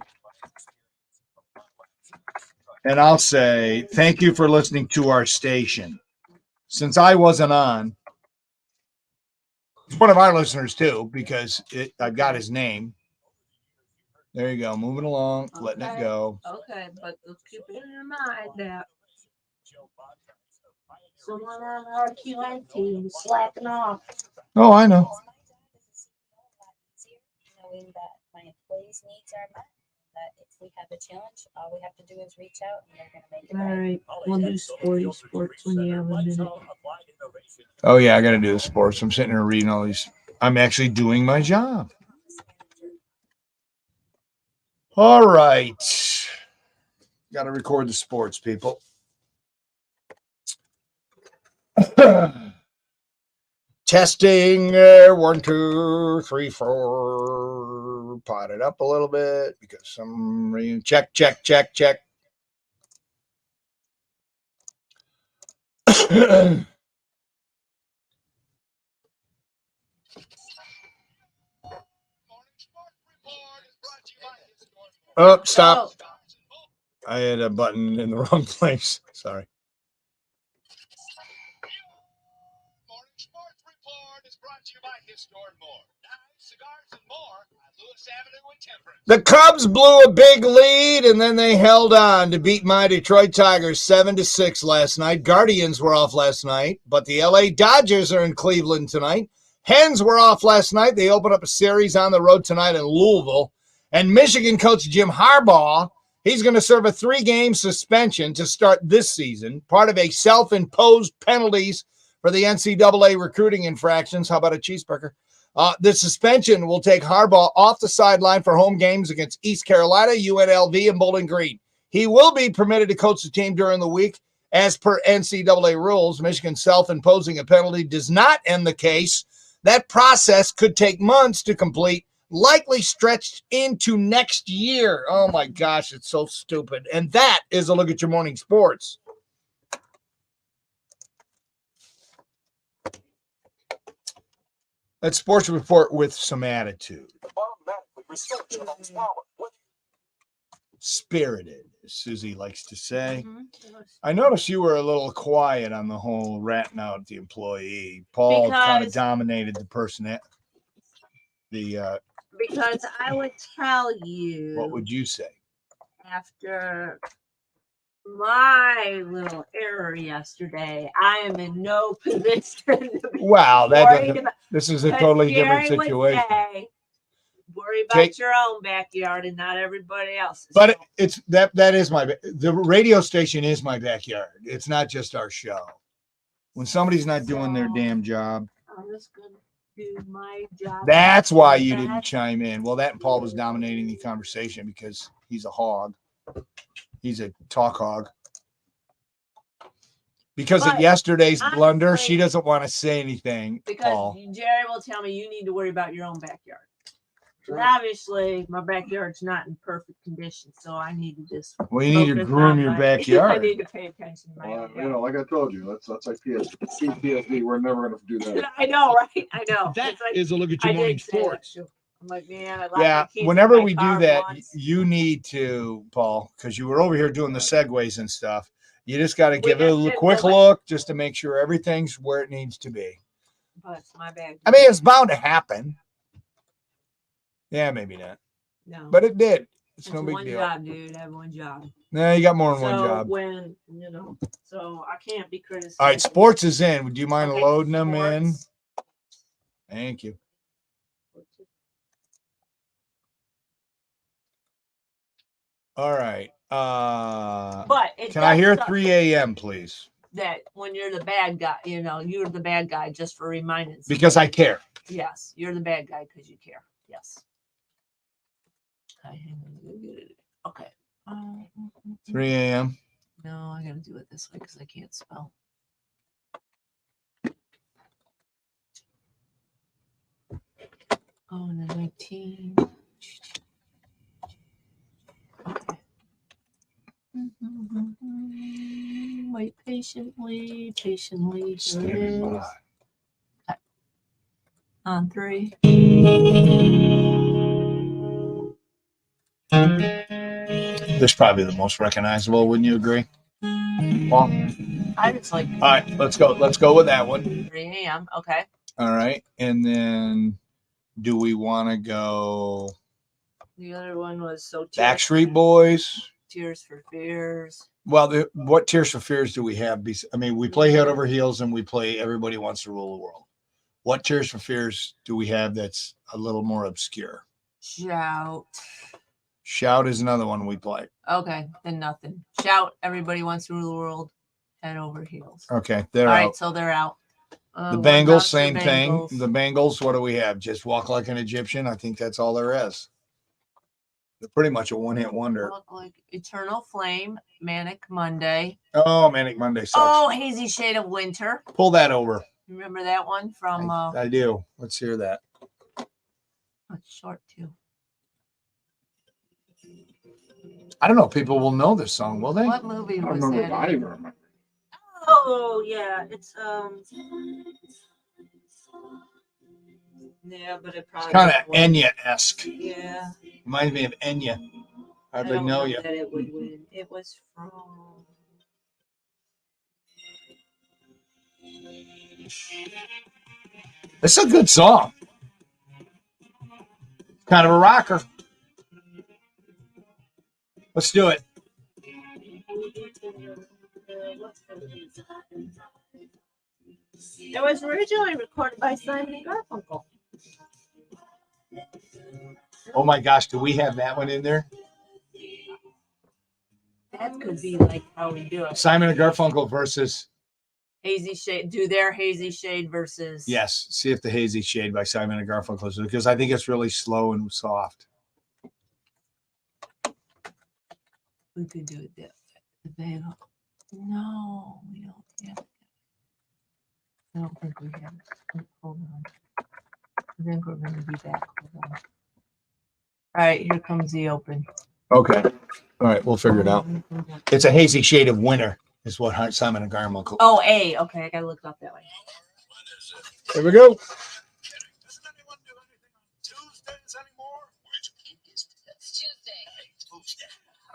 And I'll say thank you for listening to our station. Since I wasn't on, it's one of our listeners too, because I've got his name. There you go. Moving along, letting it go. Okay, but let's keep it in mind that someone on our QN team is slacking off. Oh, I know. Knowing that my employees' needs are met, that if we have a challenge, all we have to do is reach out and they're going to make it All right, we'll do sports when you have a minute. Oh, yeah, I got to do the sports. I'm sitting here reading all these. I'm actually doing my job. All right. Got to record the sports, people. Testing. 1, 2, 3, 4. Pot it up a little bit because some reason. Check. Oh, stop. I had a button in the wrong place. Sorry. The Cubs blew a big lead, and then they held on to beat my Detroit Tigers 7-6 last night. Guardians were off last night, but the LA Dodgers are in Cleveland tonight. Hens were off last night. They open up a series on the road tonight in Louisville. And Michigan coach Jim Harbaugh, he's going to serve a 3-game suspension to start this season, part of a self-imposed penalties for the NCAA recruiting infractions. How about a cheeseburger? The suspension will take Harbaugh off the sideline for home games against East Carolina, UNLV, and Bowling Green. He will be permitted to coach the team during the week as per NCAA rules. Michigan self-imposing a penalty does not end the case. That process could take months to complete, likely stretched into next year. Oh, my gosh, it's so stupid. And that is a look at your morning sports. Let's sports report with some attitude. Spirited, as Susie likes to say. I noticed you were a little quiet on the whole ratting out the employee. Paul kind of dominated the person. Because I would tell you. What would you say? After my little error yesterday, I am in no position to be wow, worried this is a totally different situation. Worry about your own backyard and not everybody else's. But it's that is the radio station is my backyard. It's not just our show. When somebody's not doing their damn job, I'm just gonna do my job. That's why you didn't chime in. Well, that and Paul was dominating the conversation because he's a hog. He's a talk hog. Because of yesterday's blunder, she doesn't want to say anything. Because Paul. Jerry will tell me you need to worry about your own backyard. And obviously, my backyard's not in perfect condition, so I need to just. Well, you need to groom your backyard. I need to pay attention to my own backyard. Like I told you, that's like PTSD. We're never going to do that. I know, right? I know. That is a look at your morning sports. I'm like, man, whenever we do that, you need to, Paul, because you were over here doing the segues and stuff. You just got to give it a quick look just to make sure everything's where it needs to be. But it's my bad. I mean, it's bound to happen. Yeah, maybe not. No. But it did. It's no big one deal. Job, dude. I have one job. No, you got more than one So job. when, so I can't be criticized. All right, sports is in. Would you mind loading them in? Thank you. All right. But can I hear 3 a.m., please? That when you're the bad guy, you're the bad guy just for reminding. Because I care. Yes, you're the bad guy because you care. Yes. Okay. 3 a.m. No, I gotta do it this way because I can't spell. Oh, and then 19. Okay. Wait patiently. Stand by. Okay. On 3. This is probably the most recognizable, wouldn't you agree? Well, I just like all right, let's go. Let's go with that one. 3 a.m. Okay. All right. And then do we want to go The other one was Backstreet Boys? Tears for Fears. Well, what Tears for Fears do we have? I mean, we play Head Over Heels and we play Everybody Wants to Rule the World. What Tears for Fears do we have that's a little more obscure? Shout. Shout is another one we play. Okay, then nothing. Shout. Everybody Wants to Rule the World. Head Over Heels. Okay, they're All out. right, so they're out. The Bengals, same thing. The Bengals, what do we have? Just Walk Like an Egyptian. I think that's all there is. They're pretty much a one-hit wonder. Look like Eternal Flame, Manic Monday. Oh, Manic Monday sucks. Oh, Hazy Shade of Winter. Pull that over. Remember that one from? I do. Let's hear that. It's short too. I don't know. People will know this song, will they? What movie was that? I don't remember. Oh yeah, it's yeah, but it It's probably kind of Enya-esque. Yeah. Reminds me of Enya. Hardly know you. That it would win. It was from. It's a good song. Kind of a rocker. Let's do it. It was originally recorded by Simon and Garfunkel. Oh my gosh, do we have that one in there? That could be like how we do it. Simon and Garfunkel versus. Hazy Shade. Do their Hazy Shade versus. Yes, see if the Hazy Shade by Simon and Garfunkel is, because I think it's really slow and soft. We could do it that way. No, we don't have it. I don't think we have it. Hold on. I think we're going to be back. Hold on. All right, here comes the open. Okay. All right, we'll figure it out. It's a Hazy Shade of Winter, is what Simon and Garfunkel. Oh, A. Okay, I got to look up that way. Here we go.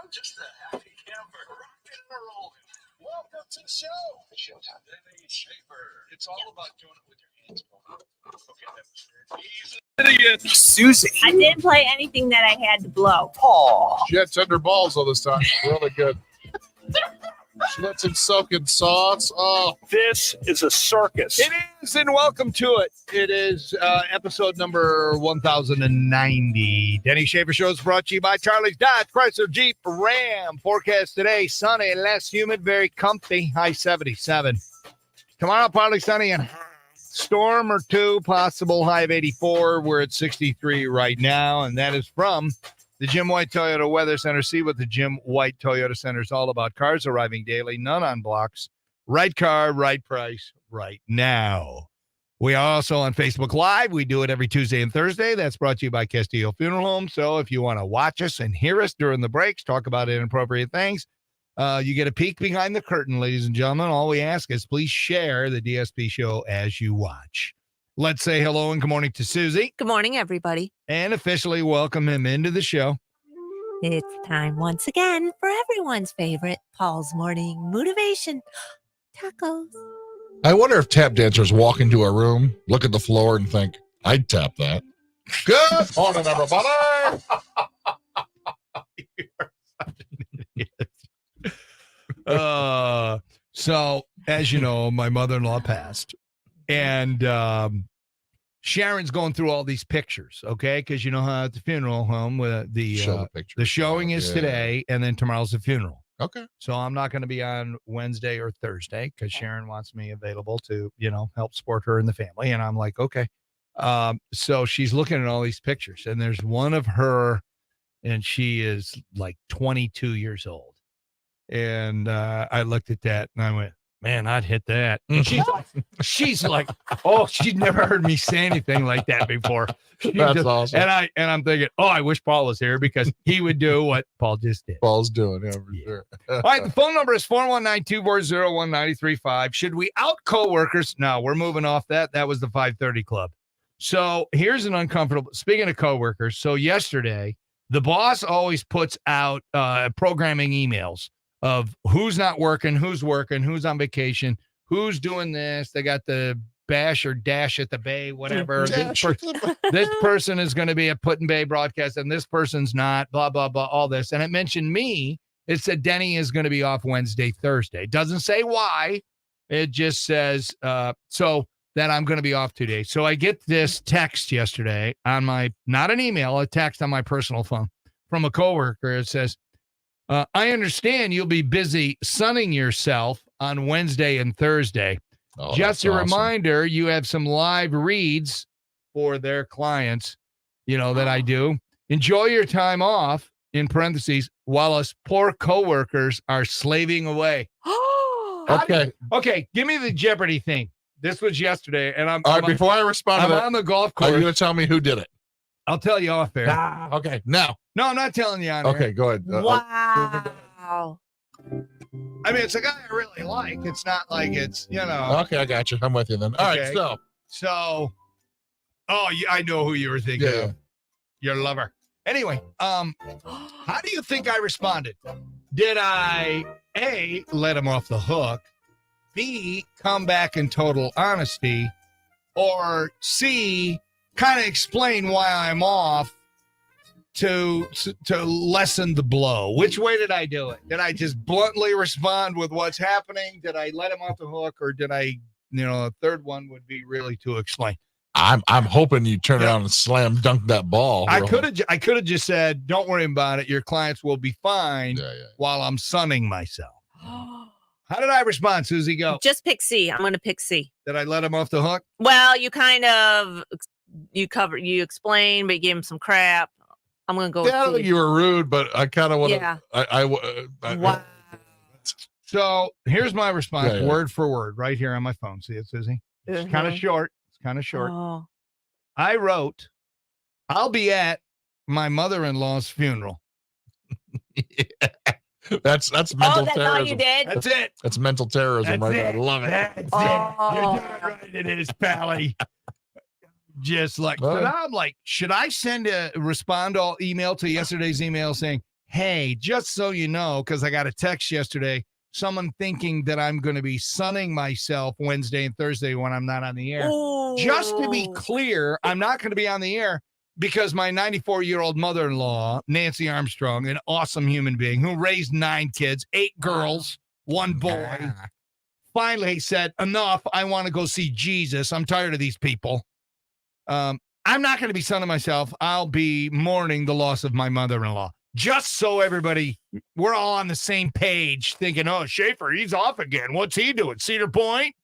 I'm just a happy camper, rocking and rolling. Welcome to the show. Showtime. Denny Schaefer. It's all about doing it with your hands. Okay, that's Susie. I didn't play anything that I had to blow. Oh, she had tender balls all this time. Really good. She let some soak in sauce. Oh, this is a circus. It is, and welcome to it. It is episode number 1090. Denny Schaefer Show is brought to you by Charlie's Dodge, Chrysler, Jeep, Ram. Forecast today, sunny, less humid, very comfy, high 77. Tomorrow, partly sunny and hot. Storm or two, possible, high of 84. We're at 63 right now, and that is from the Jim White Toyota Weather Center. See what the Jim White Toyota Center is all about. Cars arriving daily, none on blocks. Right car, right price, right now. We are also on Facebook Live. We do it every Tuesday and Thursday. That's brought to you by Castillo Funeral Home. So if you want to watch us and hear us during the breaks, talk about inappropriate things, you get a peek behind the curtain, ladies and gentlemen. All we ask is please share the DSP show as you watch. Let's say hello and good morning to Susie. Good morning, everybody. And officially welcome him into the show. It's time once again for everyone's favorite Paul's Morning Motivation Tacos. I wonder if tap dancers walk into a room, look at the floor, and think, I'd tap that. Good morning, everybody. So, as you know, my mother-in-law passed. And Sharon's going through all these pictures, okay? Because you know how at the funeral home, the showing is today, and then tomorrow's the funeral. Okay. So I'm not going to be on Wednesday or Thursday because Sharon wants me available to, help support her and the family. And I'm like, okay. So she's looking at all these pictures, and there's one of her, and she is like 22 years old. And I looked at that, and I went, man, I'd hit that. And she's like, oh, she'd never heard me say anything like that before. That's awesome. And I'm thinking, oh, I wish Paul was here because he would do what Paul just did. Paul's doing, yeah, for sure. All right, the phone number is 419-240-1935. Should we out coworkers? No, we're moving off that. That was the 530 Club. So here's an uncomfortable, speaking of coworkers. So yesterday, The boss always puts out programming emails of who's not working, who's on vacation, who's doing this. They got the bash or dash at the bay, whatever. This person is going to be at Put in Bay broadcast, and this person's not, blah, blah, blah, all this. And it mentioned me. It said Denny is going to be off Wednesday, Thursday. It doesn't say why. It just says so that I'm going to be off 2 days. So I get this text yesterday on my, not an email, a text on my personal phone from a coworker. It says, I understand you'll be busy sunning yourself on Wednesday and Thursday. Oh, just a awesome. reminder, you have some live reads for their clients, that I do. Enjoy your time off, in parentheses, while us poor coworkers are slaving away. Okay, give me the Jeopardy thing. This was yesterday, and I'm all right. Before I respond to that, on the golf course. Are you going to tell me who did it? I'll tell you off air. Okay, now. No, I'm not telling you on air. Okay, go ahead. Wow. I mean, it's a guy I really like. It's not like it's, Okay, I got you. I'm with you then. All right, so, I know who you were thinking of. Your lover. Anyway, how do you think I responded? Did I, A, let him off the hook, B, come back in total honesty, or C, kind of explain why I'm off to lessen the blow? Which way did I do it? Did I just bluntly respond with what's happening? Did I let him off the hook, or did I, a third one would be really to explain? I'm hoping you turn around and slam dunk that ball. I could have just said, don't worry about it. Your clients will be fine while I'm sunning myself. How did I respond, Susie? Go. Just pick C. I'm going to pick C. Did I let him off the hook? Well, you kind of, you explained, but you gave him some crap. I'm going to go with I don't think you were rude, but I kind of want to. Yeah. Wow. So here's my response, word for word, right here on my phone. See it, Susie? It's kind of short. Oh. I wrote, I'll be at my mother-in-law's funeral. That's mental terrorism. All you did? That's it. That's mental terrorism right there. I love it. That's it. You're darn right it is, Pally. Just like, so now I'm like, should I send a respond all email to yesterday's email saying, hey, just so you know, because I got a text yesterday, someone thinking that I'm going to be sunning myself Wednesday and Thursday when I'm not on the air. Ooh. Just to be clear, I'm not going to be on the air because my 94-year-old mother-in-law, Nancy Armstrong, an awesome human being who raised 9 kids, 8 girls, 1 boy, finally said, enough, I want to go see Jesus. I'm tired of these people. I'm not going to be sunning myself. I'll be mourning the loss of my mother-in-law. Just so everybody, we're all on the same page thinking, oh, Schaefer, he's off again. What's he doing? Cedar Point?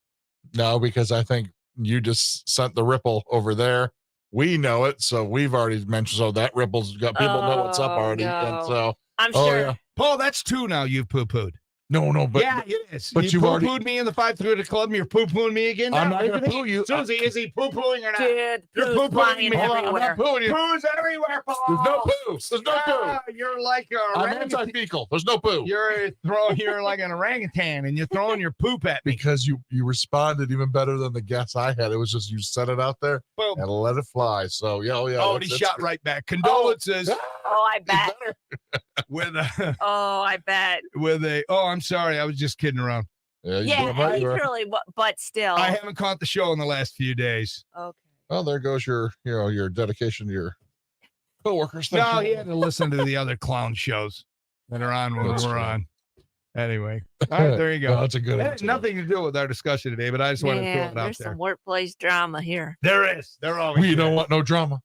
No, because I think you just sent the ripple over there. We know it, so we've already mentioned. So that ripple's got people know what's up already. No. And so I'm sure. Yeah. Paul, that's 2 now you've poo-pooed. No, but yeah, it is. But you you've poo-pooed already me in the 5-3 club, and you're poo-pooing me again now. I'm not going to poo you. Susie, is he poo-pooing or not? Dude, You're poo's poo-pooing flying me. everywhere. I'm not pooing you. Poo's everywhere, Paul. There's no poo. There's no poo. You're like a I'm anti-fecal. There's no poo. You're like an orangutan, and you're throwing your poop at me. Because you responded even better than the guess I had. It was just you set it out there Boom. and let it fly. So yeah. Oh, he shot right back. Condolences. Oh, I bet. I bet. Oh, I'm sorry. I was just kidding around. Yeah, literally, but still. I haven't caught the show in the last few days. Okay. Well, there goes your dedication to your coworkers. No, he had to listen to the other clown shows that are on when we're on. Anyway, all right, there you go. No, that's a good That had answer. nothing to do with our discussion today, but I just wanted to throw it out there's there. some workplace drama here. There is. There always We is. don't want no drama.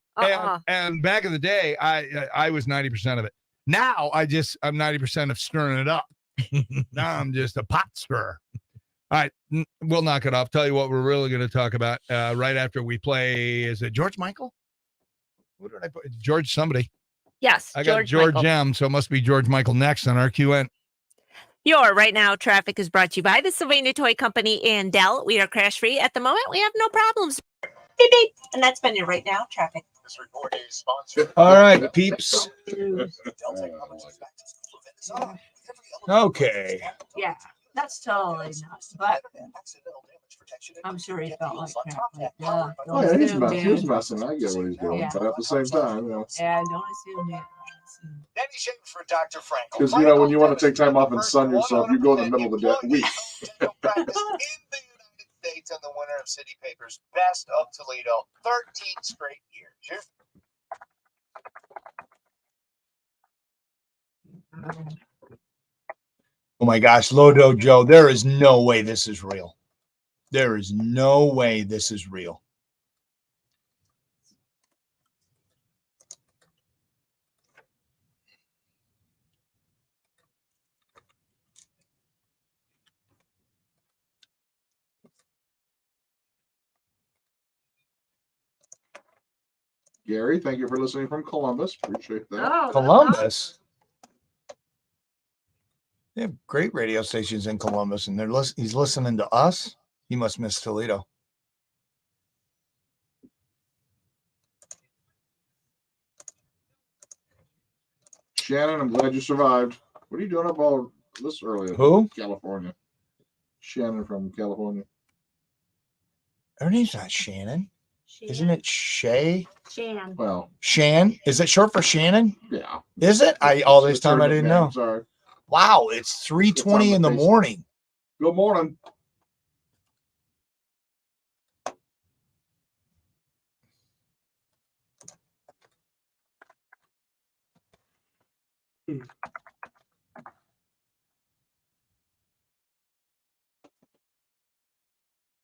And back in the day, I was 90% of it. Now I'm 90% of stirring it up. Now I'm just a pot stirrer. All right, we'll knock it off. Tell you what we're really going to talk about right after we play. Is it George Michael? What did I put? George somebody. Yes, I got George Michael. M, so it must be George Michael next on RQN. Your Right Now traffic is brought to you by the Sylvania Toy Company and Dell. We are crash free at the moment. We have no problems. Beep, beep. And that's been your Right Now traffic. This report is sponsored. All right, peeps. Okay. Yeah, that's totally nuts. But I'm sure he felt like crap. Like, Oh yeah, he's messing. I get what he's doing, Yeah. but at the same time, Yeah, don't assume that. Danny Shaver for Dr. Frankel. Because, you know, when you want to take time off and sun yourself, you go in the middle of the week. Practice in the United States and the winner of City Paper's Best of Toledo 13 straight years. Oh my gosh, Lodo Joe, there is no way this is real. There is no way this is real. Gary, thank you for listening from Columbus. Appreciate that. Oh, Columbus. They have great radio stations in Columbus, and he's listening to us. He must miss Toledo. Shannon, I'm glad you survived. What are you doing up all this early? Who? California. Shannon from California. Her name's not Shannon. Isn't it Shay? Shan. Well, Shan? Is it short for Shannon? Yeah. Is it? All this time I didn't know. Sorry. Wow, it's 3:20 in the morning. Good morning.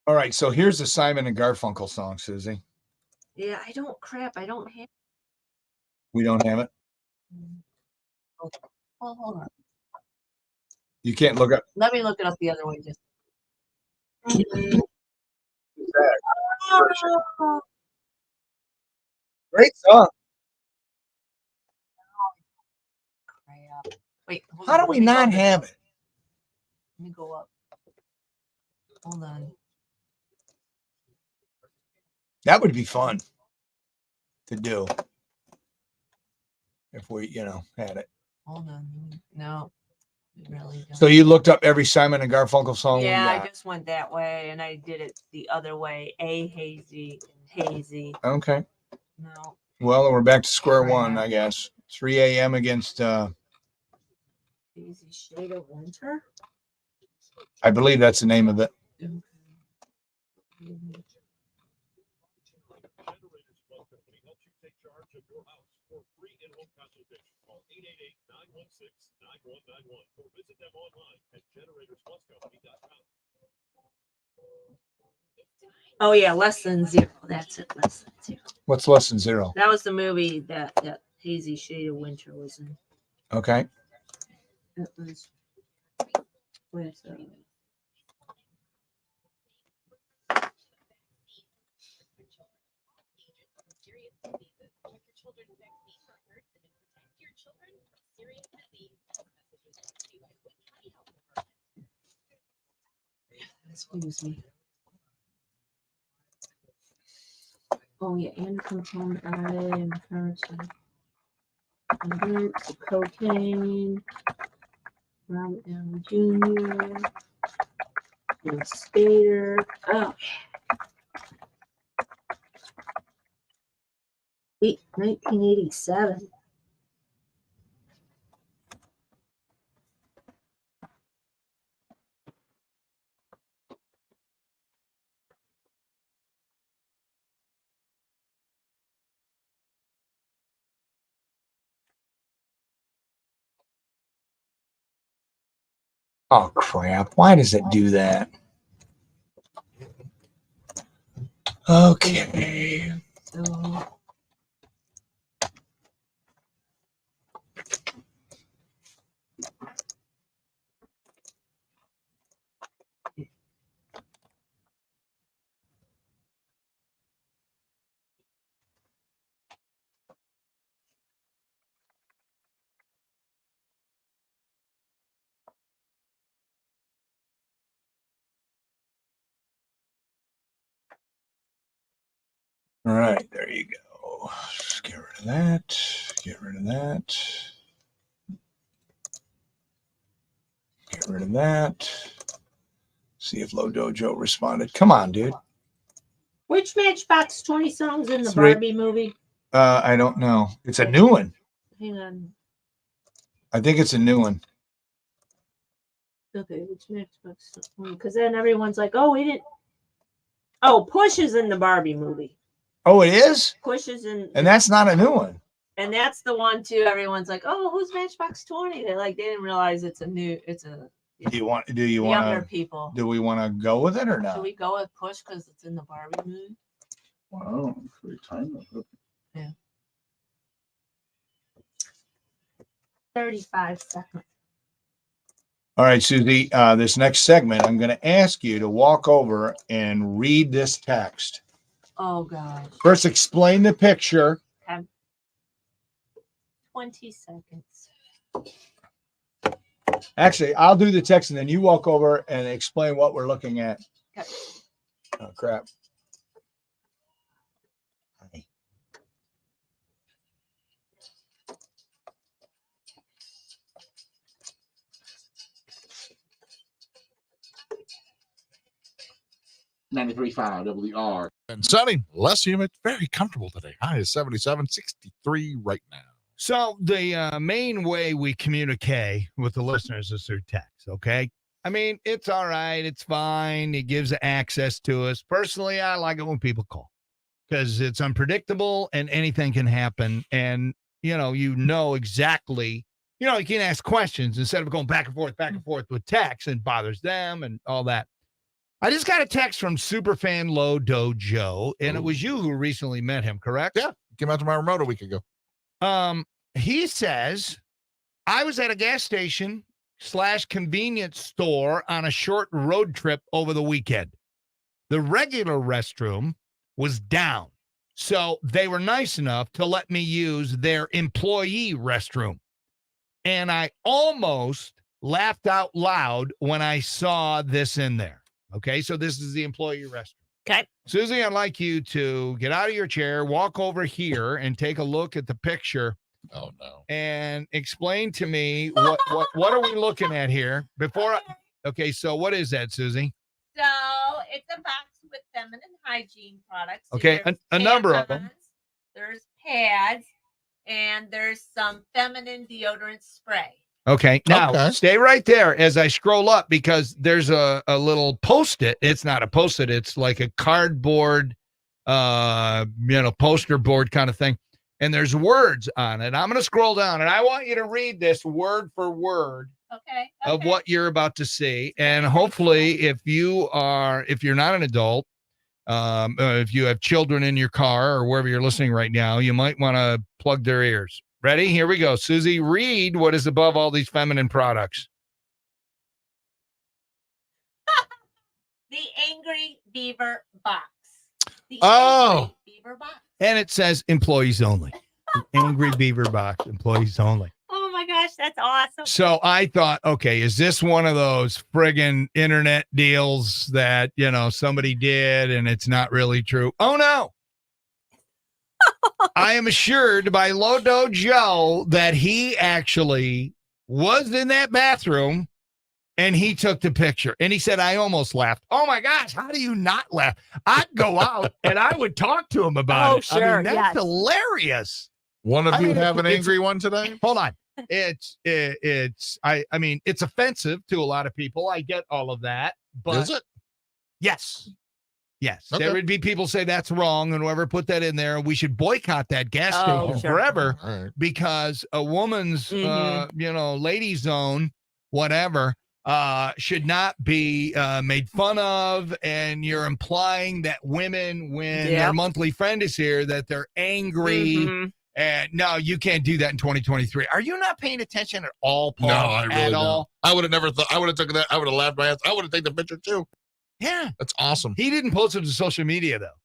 All right, so here's the Simon and Garfunkel song, Susie. Yeah, I don't have. We don't have it. Oh, hold on. You can't look up. Let me look it up the other way. Just. Great song. Wait. How do we not have it? Let me go up. Hold on. That would be fun to do if we, had it. Hold on. No, we really don't. So you looked up every Simon and Garfunkel song? Yeah, I just went that way and I did it the other way. Hazy and Hazy. Okay. No. Well, then we're back to square one, I guess. 3 a.m. against. Hazy Shade of Winter. I believe that's the name of it. Oh yeah, Less Than Zero. That's it. Less Than Zero. What's Less Than Zero? That was the movie that Hazy Shade of Winter was in. Okay. It was with. Excuse me. Oh yeah, and component and person. Cocaine. Robert Downey Jr. And Skater. Oh. 1987. Oh, crap. Why does it do that? Okay. So. All right, there you go. Just get rid of that. Get rid of that. Get rid of that. See if Low Dojo responded. Come on, dude. Which Matchbox 20 songs in the 3. Barbie movie? I don't know. It's a new one. Hang on. I think it's a new one. Okay, which Matchbox? Because then everyone's like, "Oh, we didn't." Oh, Push is in the Barbie movie. Oh, it is? Push is in, And that's not a new one. and that's the one too. Everyone's like, "Oh, who's Matchbox 20?" They didn't realize it's a new. It's a Do you want younger people. Do we want to go with it or Should not? we go with Push because it's in the Barbie movie? Wow, free time. Yeah. 35 seconds. All right, Susie, this next segment, I'm going to ask you to walk over and read this text. Oh gosh. First, explain the picture. Okay. 20 seconds. Actually, I'll do the text and then you walk over and explain what we're looking at. Okay. Oh, crap. WR. And sunny, less humid, very comfortable today. High is 77, 63 right now. So the main way we communicate with the listeners is through text, okay? I mean, it's all right. It's fine. It gives access to us. Personally, I like it when people call because it's unpredictable and anything can happen. And, you know exactly, you can ask questions instead of going back and forth with text and bothers them and all that. I just got a text from Superfan Low Dojo, and it was you who recently met him, correct? Yeah. Came out to my remote a week ago. He says, I was at a gas station / convenience store on a short road trip over the weekend. The regular restroom was down, so they were nice enough to let me use their employee restroom. And I almost laughed out loud when I saw this in there. Okay, so this is the employee restroom. Okay. Susie, I'd like you to get out of your chair, walk over here, and take a look at the picture. Oh no! And explain to me what are we looking at here? Okay, so what is that, Susie? So it's a box with feminine hygiene products. Okay, a number of them. There's pads, and there's some feminine deodorant spray. Okay, now stay right there as I scroll up because there's a little Post-it. It's not a Post-it. It's like a cardboard, poster board kind of thing. And there's words on it. I'm going to scroll down, and I want you to read this word for word of what you're about to see. And hopefully, if you're not an adult, if you have children in your car or wherever you're listening right now, you might want to plug their ears. Ready? Here we go. Susie, read what is above all these feminine products. The Angry Beaver box. Angry Beaver box. And it says employees only. Angry Beaver box, employees only. Oh my gosh, that's awesome. So I thought, okay, is this one of those friggin' internet deals that, somebody did and it's not really true? Oh, no. I am assured by Lodo Joe that he actually was in that bathroom and he took the picture. And he said, I almost laughed. Oh, my gosh, how do you not laugh? I'd go out and I would talk to him about it. Sure, I mean, that's hilarious. One of you have an angry one today? Hold on. It's offensive to a lot of people. I get all of that. But is it? Yes. Yes. Okay. There would be people say that's wrong and whoever put that in there. We should boycott that gas station forever because a woman's, ladies zone, whatever, should not be made fun of. And you're implying that women, when their monthly friend is here, that they're angry. And no, you can't do that in 2023. Are you not paying attention at all, Paul? No, I really at don't. all? I would have never thought. I would have taken that. I would have laughed my ass. I would have taken the picture too. Yeah, that's awesome. He didn't post it to social media though.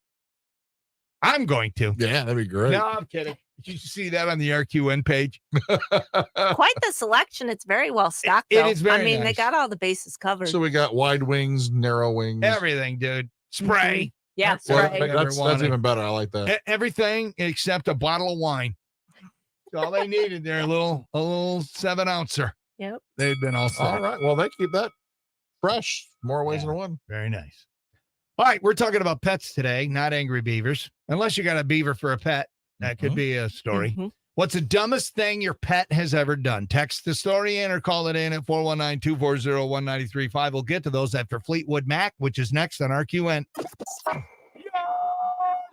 I'm going to. Yeah, that'd be great. No, I'm kidding. Did you see that on the RQN page? Quite the selection. It's very well stocked. It though. is very they nice. got all the bases covered. So we got wide wings, narrow wings, everything, dude. Spray. Yeah, Well, spray. that's even better. I like that. Everything except a bottle of wine. That's all they needed there. A little 7-ouncer. Yep. They've been all set. All right. Well, they keep that fresh. More ways than one. Very nice. All right, we're talking about pets today, not angry beavers. Unless you got a beaver for a pet, that could be a story. What's the dumbest thing your pet has ever done? Text the story in or call it in at 419-240-1935. We'll get to those after Fleetwood Mac, which is next on RQN.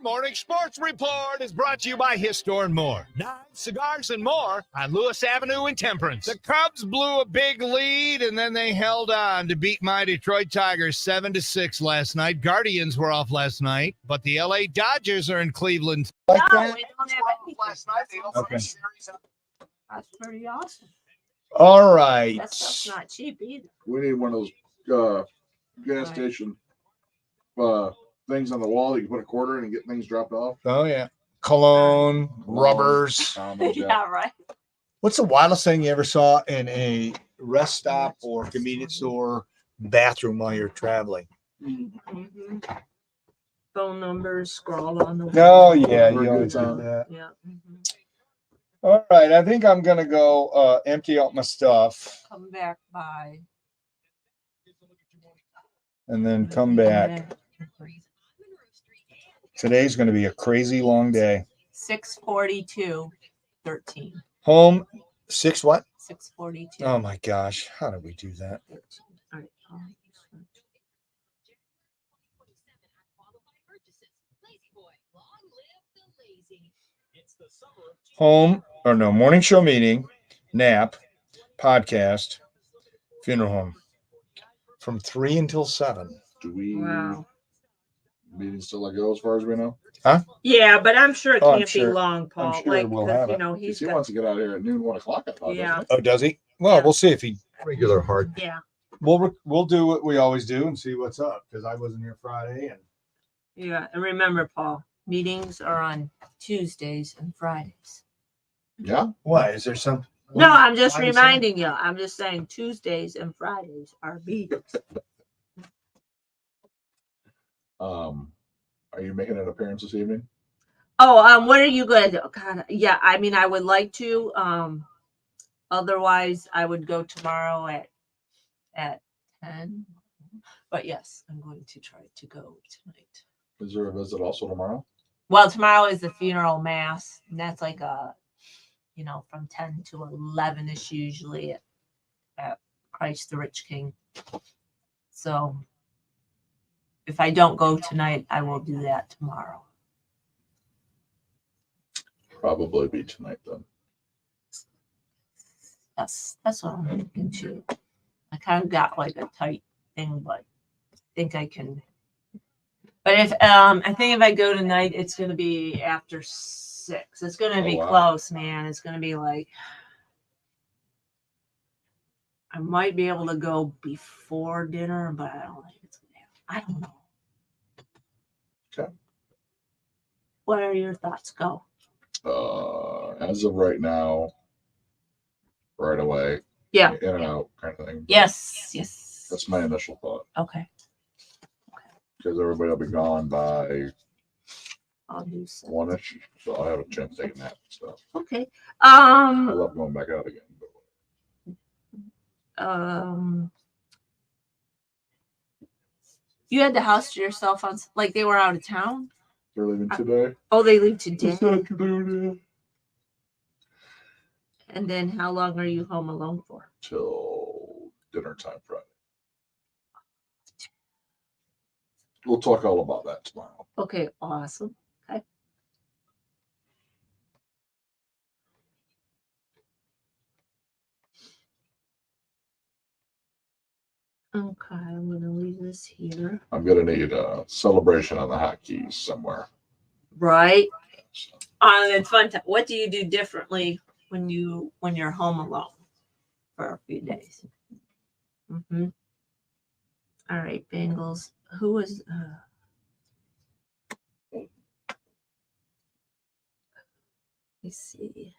Morning Sports Report is brought to you by Histor and More. Knives, cigars, and more on Lewis Avenue in Temperance. The Cubs blew a big lead, and then they held on to beat my Detroit Tigers 7-6 last night. Guardians were off last night, but the LA Dodgers are in Cleveland. We don't have anything. Okay. That's pretty awesome. All right. That stuff's not cheap either. We need one of those gas station things on the wall that you put a quarter in and get things dropped off. Oh, yeah. Cologne, rubbers. Yeah, right. What's the wildest thing you ever saw in a rest stop or convenience store bathroom while you're traveling? Mm-hmm. Phone numbers scrawled on the wall. Oh, yeah. You always do that. Yeah. Mm-hmm. All right. I think I'm going to go empty out my stuff Come back by. and then come back. Today's going to be a crazy long day. 6:42:13. Home, 6 what? 6:42. Oh, my gosh. How did we do that? All right. Home, or no, morning show meeting, nap, podcast, funeral home. From 3 until 7. Do we Wow. meeting still let go as far as we know? Huh? Yeah, but I'm sure it Oh, I'm can't be sure- long, Paul. I'm sure like, we'll 'cause, have you it. know, he's He got. wants to get out of here at noon, 1 o'clock. I thought, Yeah. Oh, does he? Well, we'll see if he regular hard. Yeah. We'll do what we always do and see what's up because I wasn't here Friday and Yeah, and remember, Paul, meetings are on Tuesdays and Fridays. Yeah. Why is there some? No, I'm just why is reminding you. I'm just saying Tuesdays and Fridays are meetings. Are you making an appearance this evening? Oh, what are you going to do? God, yeah, I mean, I would like to. Otherwise, I would go tomorrow at 10. But yes, I'm going to try to go tonight. Is there a visit also tomorrow? Well, tomorrow is the funeral mass, and that's like from 10 to 11ish usually at Christ the Rich King. So if I don't go tonight, I will do that tomorrow. Probably be tonight then. That's what I'm thinking too. I kind of got like a tight thing, but I think I can. But if I think if I go tonight, it's gonna be after 6. It's gonna be close, man. It's gonna be like I might be able to go before dinner, but I don't think it's gonna happen. I don't know. Okay. What are your thoughts? Go. As of right now, right away. Yeah. In and out kind of thing. Yes. Yes. That's my initial thought. Okay. Because everybody will be gone by I'll do so. 1ish, so I'll have a chance to take a nap and stuff. Okay. I love going back out again. You had the house to yourself on like they were out of town? They're leaving today. Oh, they leave today. This afternoon, And then how long are you home alone for? till dinner time Friday. We'll talk all about that tomorrow. Okay, awesome. Okay. Okay, I'm gonna leave this here. I'm gonna need a celebration on the hotkeys somewhere. Right. It's fun. What do you do differently when you're home alone for a few days? Mm-hmm. All right, Bengals. Who was? Let's see.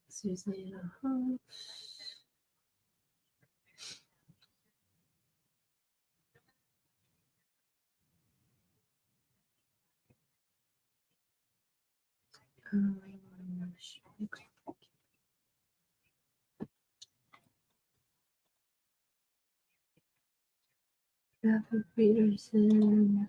Susanna Hunt. Traffic Peterson.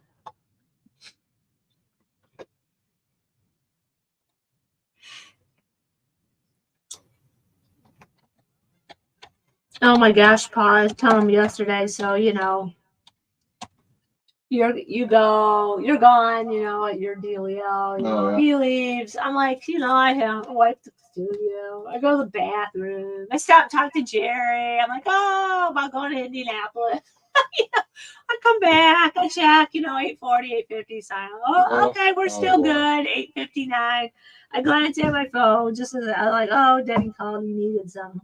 Oh my gosh, Paul, I was telling him yesterday, so you know, you're gone, you know, at your dealio, you know, he leaves. I'm like, you know, I have a wife to the studio. I go to the bathroom. I stop and talk to Jerry. I'm like, oh, about going to Indianapolis. You know, I come back, I check, you know, 8:40, 8:50, sign. Oh, okay, we're still good. 8:59. I glance at my phone just as I'm like, oh, Denny called, he needed some.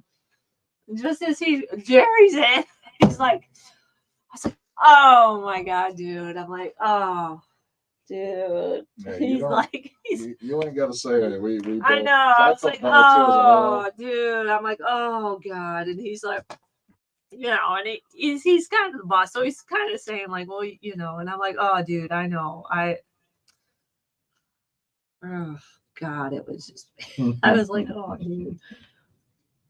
Just as Jerry's in, he's like, I was like, oh my God, dude. I'm like, oh, dude. Man, He's like, you ain't got to say it. We I know. I was like, oh, dude. I'm like, oh God. And he's like, you know, and he's kind of the boss. So he's kind of saying like, well, you know, and I'm like, oh, dude, I know. Oh God, it was just, I was like, oh, dude.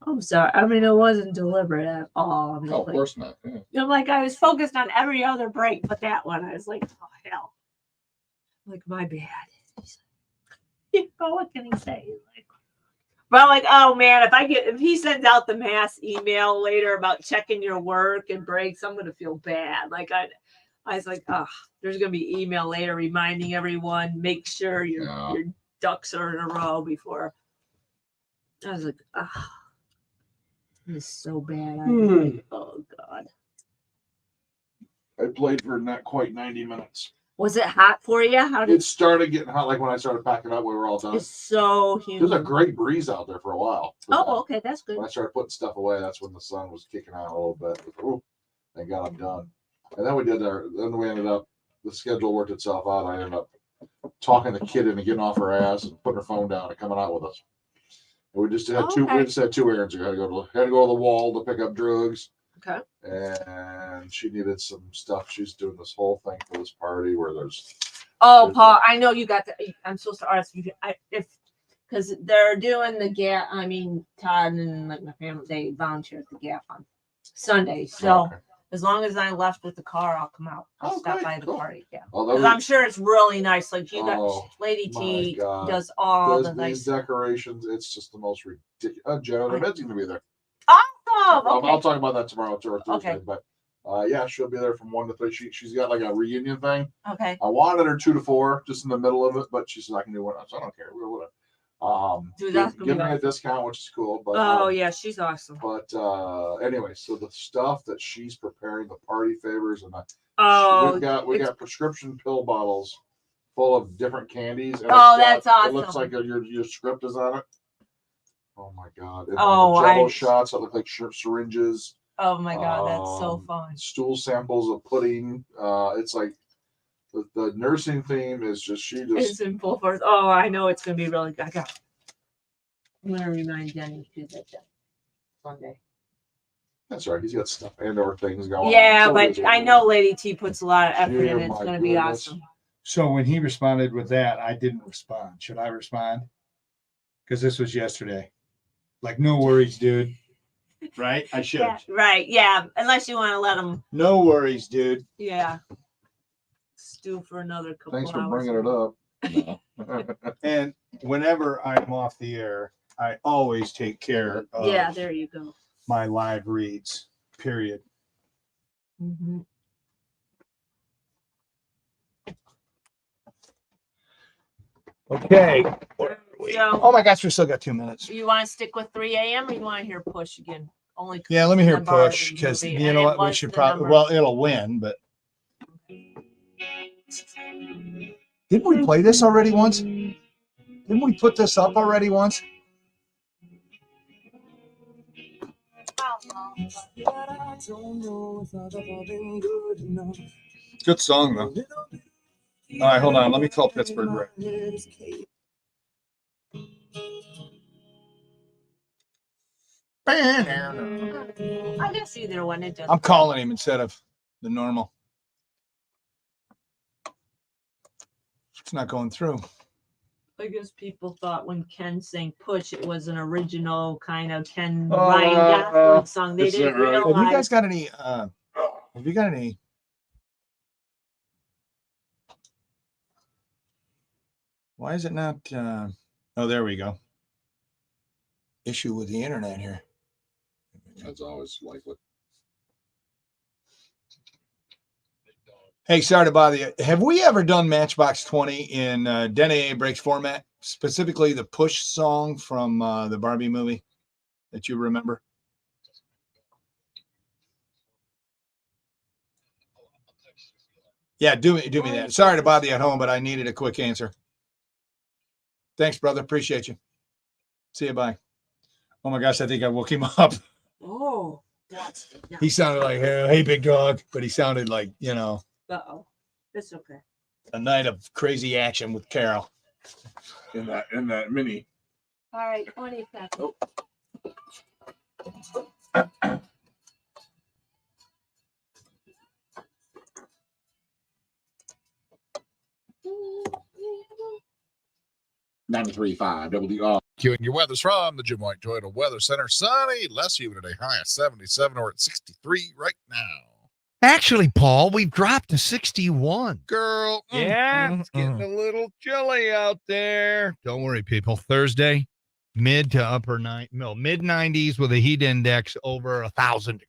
I'm sorry. I mean, it wasn't deliberate at all. I'm of course not. Yeah. I'm like, I was focused on every other break, but that one, I was like, oh hell. I'm like, my bad. You know, what can he say? Like, but I'm like, oh man, if he sends out the mass email later about checking your work and breaks, I'm gonna feel bad. Like I was like, oh, there's gonna be email later reminding everyone, make sure your ducks are in a row before. I was like, oh. It's so bad. Like, oh God. I played for not quite 90 minutes. Was it hot for you? It started getting hot, like when I started packing up, we were all done. It's so humid. There's a great breeze out there for a while. Okay, that's good. When I started putting stuff away, that's when the sun was kicking out a little bit. Ooh, thank God I'm done. And then we ended up, the schedule worked itself out. I ended up talking the kid into getting off her ass and putting her phone down and coming out with us. And we just had two errands. We had to go to the wall to pick up drugs. Okay. And she needed some stuff. She's doing this whole thing for this party where there's. Oh, Paul, I know you got the. I'm supposed to ask you because they're doing the Gap. I mean, Todd and like my family, they volunteer at the Gap on Sunday. So as long as I left with the car, I'll come out. I'll stop by the party. Yeah. Because I'm sure it's really nice. Like you got Lady T does all the nice decorations. It's just the most ridiculous. Jenna Ned's going to be there. Awesome. Okay. I'll talk about that tomorrow or Thursday. Okay. But yeah, she'll be there from 1 to 3. She's got like a reunion thing. Okay. I wanted her 2 to 4, just in the middle of it, but she said I can do one. So I don't care. We're give me a discount, which is cool. But yeah, she's awesome. But anyway, so the stuff that she's preparing, the party favors, and we got prescription pill bottles full of different candies. And that's awesome. It looks like your script is on it. Oh my God! And Jello shots that look like syringes. Oh my God, that's so fun. Stool samples of pudding. It's like the nursing theme is just it's in full force. Oh, I know it's gonna be really good. I'm gonna remind Jenny to do that Sunday. That's right. He's got stuff and/or things going. Yeah, but I know Lady T puts a lot of effort in it. It's gonna be awesome. So when he responded with that, I didn't respond. Should I respond? Because this was yesterday. Like, no worries, dude. Right? I should. Yeah, right. Yeah. Unless you want to let him. No worries, dude. Yeah. Stew for another couple Thanks for hours. bringing it up. And whenever I'm off the air, I always take care of there you go. my live reads, period. Mm-hmm. Okay. So, oh my gosh, we still got 2 minutes. You want to stick with 3 a.m. or you want to hear push again? Only. Yeah, let me hear push because you know what we should probably. Well, it'll win, but. Didn't we play this already once? Didn't we put this up already once? Good song though. All right, hold on. Let me call Pittsburgh right. I guess either one. It does. I'm calling him instead of the normal. It's not going through. I guess people thought when Ken sang "Push," it was an original kind of Ken Ryan Gosling song. They didn't realize. Have you guys got any? Have you got any Why is it not? Oh, there we go. Issue with the internet here. That's always likely. Hey, sorry to bother you. Have we ever done Matchbox 20 in Dene Breaks format, specifically the push song from the Barbie movie that you remember? Yeah, do me that. Sorry to bother you at home, but I needed a quick answer. Thanks, brother. Appreciate you. See you. Bye. Oh my gosh, I think I woke him up. Oh, what? No. He sounded like, hey, big dog, but he sounded like, Uh-oh. It's okay. a night of crazy action with Carol. In that mini. All right, 20 seconds. Oh. 93.5 WDR. And your weather's from the Jim White Toyota Weather Center. Sunny, less humid today, high of 77 or at 63 right now. Actually, Paul, we've dropped to 61. Girl. Yeah, it's getting a little chilly out there. Don't worry, people. Thursday, mid 90s with a heat index over 1,000 degrees.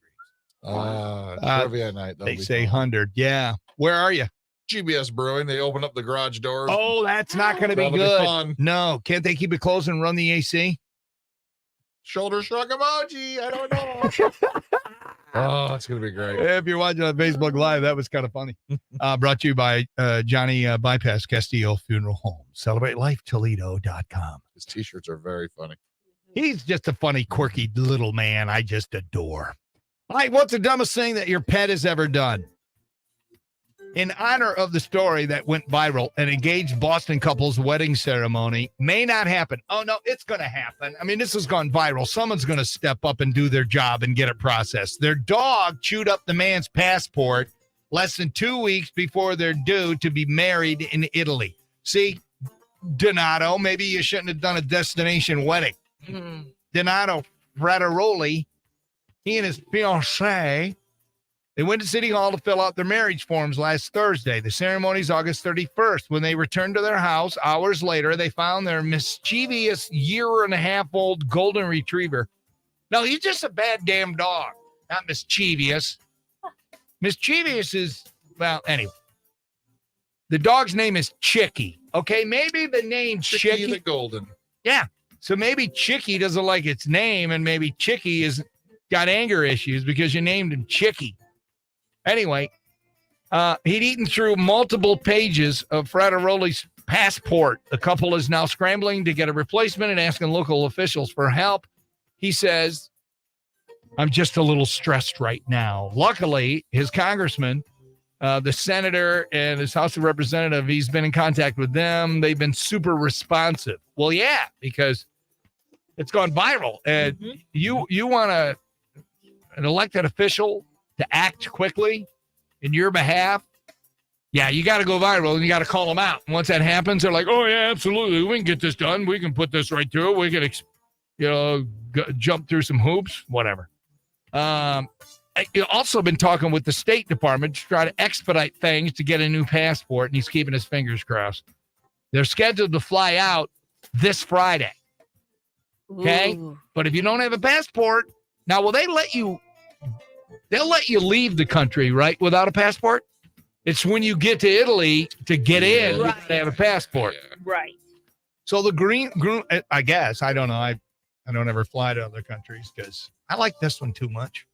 Trivia night. They say 100. Yeah. Where are you? GBS Brewing. They open up the garage doors. Oh, that's not going to be good. Fun. No. Can't they keep it closed and run the AC? Shoulder shrug emoji. I don't know. Oh, it's going to be great. If you're watching on Facebook Live, that was kind of funny. Brought to you by Johnny Bypass Castillo Funeral Home. CelebrateLifeToledo.com. His t-shirts are very funny. He's just a funny, quirky little man I just adore. All right, what's the dumbest thing that your pet has ever done? In honor of the story that went viral, an engaged Boston couple's wedding ceremony may not happen. Oh, no, it's going to happen. I mean, this has gone viral. Someone's going to step up and do their job and get it processed. Their dog chewed up the man's passport less than 2 weeks before they're due to be married in Italy. See, Donato, maybe you shouldn't have done a destination wedding. Donato Frateroli, he and his fiancée, they went to City Hall to fill out their marriage forms last Thursday. The ceremony's August 31st. When they returned to their house, hours later, they found their mischievous year-and-a-half-old golden retriever. No, he's just a bad damn dog, not mischievous. Mischievous is, well, anyway. The dog's name is Chicky. Okay, maybe the name Chicky the Golden. Yeah, so maybe Chicky doesn't like its name, and maybe Chicky has got anger issues because you named him Chicky. Anyway, he'd eaten through multiple pages of Frateroli's passport. The couple is now scrambling to get a replacement and asking local officials for help. He says, I'm just a little stressed right now. Luckily, his congressman, the senator, and his House of Representative, he's been in contact with them. They've been super responsive. Well, yeah, because it's gone viral. And you want an elected official to act quickly in your behalf, yeah, you got to go viral and you got to call them out. And once that happens, they're like, oh, yeah, absolutely. We can get this done. We can put this right through. We can, jump through some hoops, whatever. I've also been talking with the State Department to try to expedite things to get a new passport, and he's keeping his fingers crossed. They're scheduled to fly out this Friday. Okay? Ooh. But if you don't have a passport, now, will they let you... They'll let you leave the country, right, without a passport? It's when you get to Italy to get in, you have to have a passport. Right. So the green, I guess, I don't know. I don't ever fly to other countries because I like this one too much.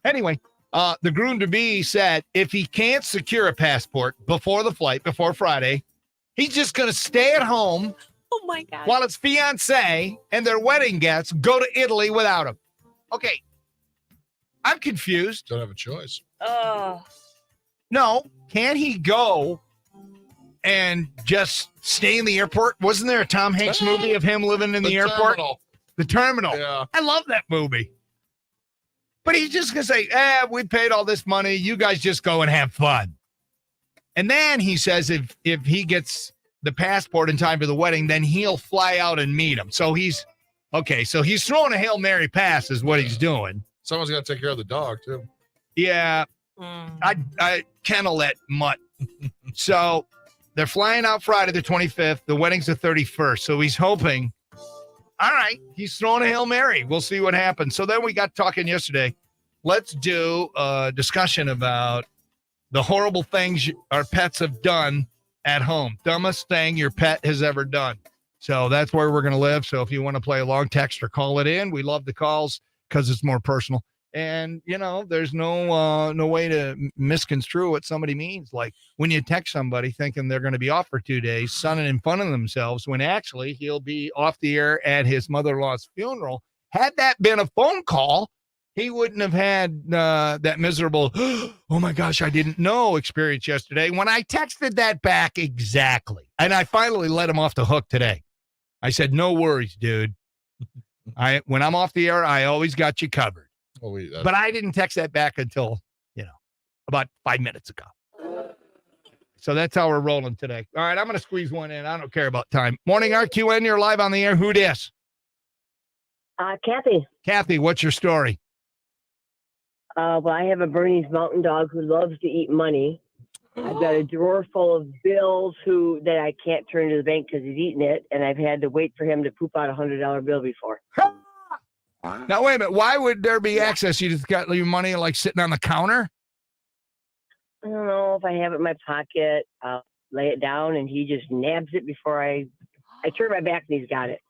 Anyway, the groom-to-be said if he can't secure a passport before the flight, before Friday, he's just going to stay at home. Oh, my God. While his fiancée and their wedding guests go to Italy without him. Okay. I'm confused. Don't have a choice. No, can he go and just stay in the airport? Wasn't there a Tom Hanks movie of him living in the airport? Terminal. The terminal. Yeah. I love that movie. But he's just going to say, we paid all this money. You guys just go and have fun. And then he says if he gets the passport in time for the wedding, then he'll fly out and meet him. So he's throwing a Hail Mary pass is what he's doing. Someone's got to take care of the dog, too. Yeah. I kennel that mutt. So they're flying out Friday the 25th. The wedding's the 31st. So he's hoping, all right, he's throwing a Hail Mary. We'll see what happens. So then we got talking yesterday. Let's do a discussion about the horrible things our pets have done at home. Dumbest thing your pet has ever done. So that's where we're going to live. So if you want to play a long text or call it in, we love the calls because it's more personal. And, you know, there's no way to misconstrue what somebody means. Like when you text somebody thinking they're going to be off for 2 days, sunning and funning themselves, when actually he'll be off the air at his mother-in-law's funeral. Had that been a phone call, he wouldn't have had that miserable, oh my gosh, I didn't know experience yesterday when I texted that back exactly. And I finally let him off the hook today. I said, no worries, dude. When I'm off the air, I always got you covered. But I didn't text that back until, about 5 minutes ago. So that's how we're rolling today. All right, I'm going to squeeze one in. I don't care about time. Morning, RQN. You're live on the air. Who dis? Kathy. Kathy, what's your story? Well, I have a Bernese Mountain Dog who loves to eat money. I've got a drawer full of bills that I can't turn to the bank because he's eating it, and I've had to wait for him to poop out $100 bill before. Now, wait a minute. Why would there be access? You just got your money like sitting on the counter? I don't know if I have it in my pocket. I'll lay it down, and he just nabs it before I turn my back, and he's got it.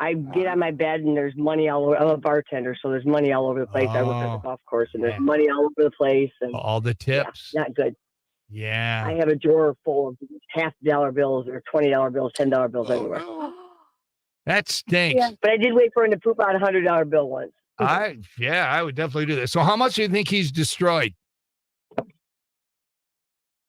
I get on my bed, and there's money all over. I'm a bartender, so there's money all over the place. I work at the golf course, and there's money all over the place. And all the tips. Yeah, not good. Yeah. I have a drawer full of $50 bills or $20 bills, $10 bills everywhere. That stinks. Yeah, but I did wait for him to poop out a $100 bill once. I would definitely do that. So how much do you think he's destroyed?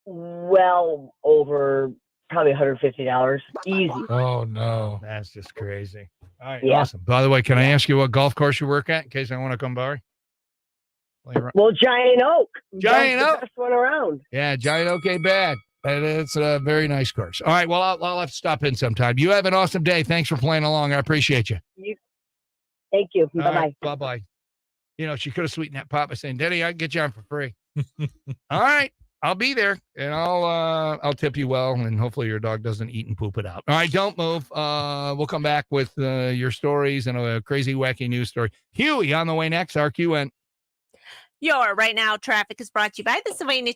Well, over probably $150. Easy. Oh, no. That's just crazy. All right, Yeah. awesome. By the way, can I ask you what golf course you work at in case I want to come by? Well, Giant Oak. Giant That's Oak. the best one around. Yeah, Giant Oak ain't bad. And it's a very nice course. All right, well, I'll have to stop in sometime. You have an awesome day. Thanks for playing along. I appreciate you. Thank you. All Bye-bye. right, bye-bye. She could have sweetened that pot by saying, Daddy, I can get you on for free. All right, I'll be there, and I'll tip you well, and hopefully your dog doesn't eat and poop it out. All right, don't move. We'll come back with your stories and a crazy, wacky news story. Huey on the way next, RQN. Your Right Now traffic is brought to you by the Sylvania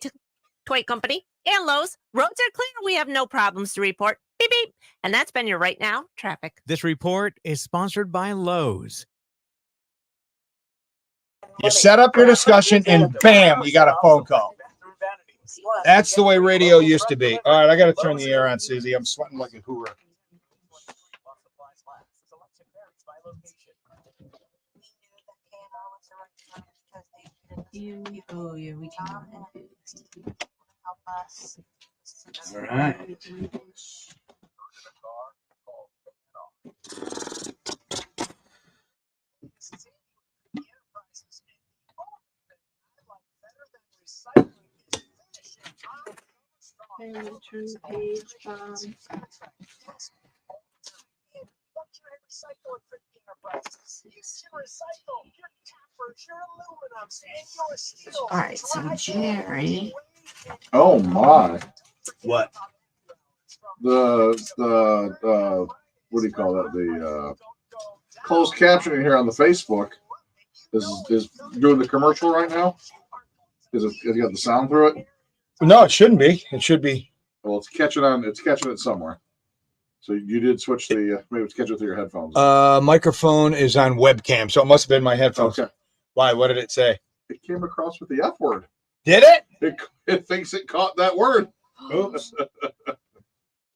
Toy Company and Lowe's. Roads are clear. We have no problems to report. Beep, beep. And that's been your Right Now traffic. This report is sponsored by Lowe's. You set up your discussion and bam, you got a phone call. That's the way radio used to be. All right, I got to turn the air on, Susie. I'm sweating like a hooer. Oh, yeah, we can. All right. All right, so Jerry. Oh my! What? The what do you call that? The closed captioning here on the Facebook is doing the commercial right now. Is it got the sound through it? No, it shouldn't be. It should be. Well, it's catching it somewhere. So you did switch the maybe it's catching it through your headphones. Microphone is on webcam, so it must have been my headphones. Okay. Why? What did it say? It came across with the F word. Did it? It thinks it caught that word. Oops.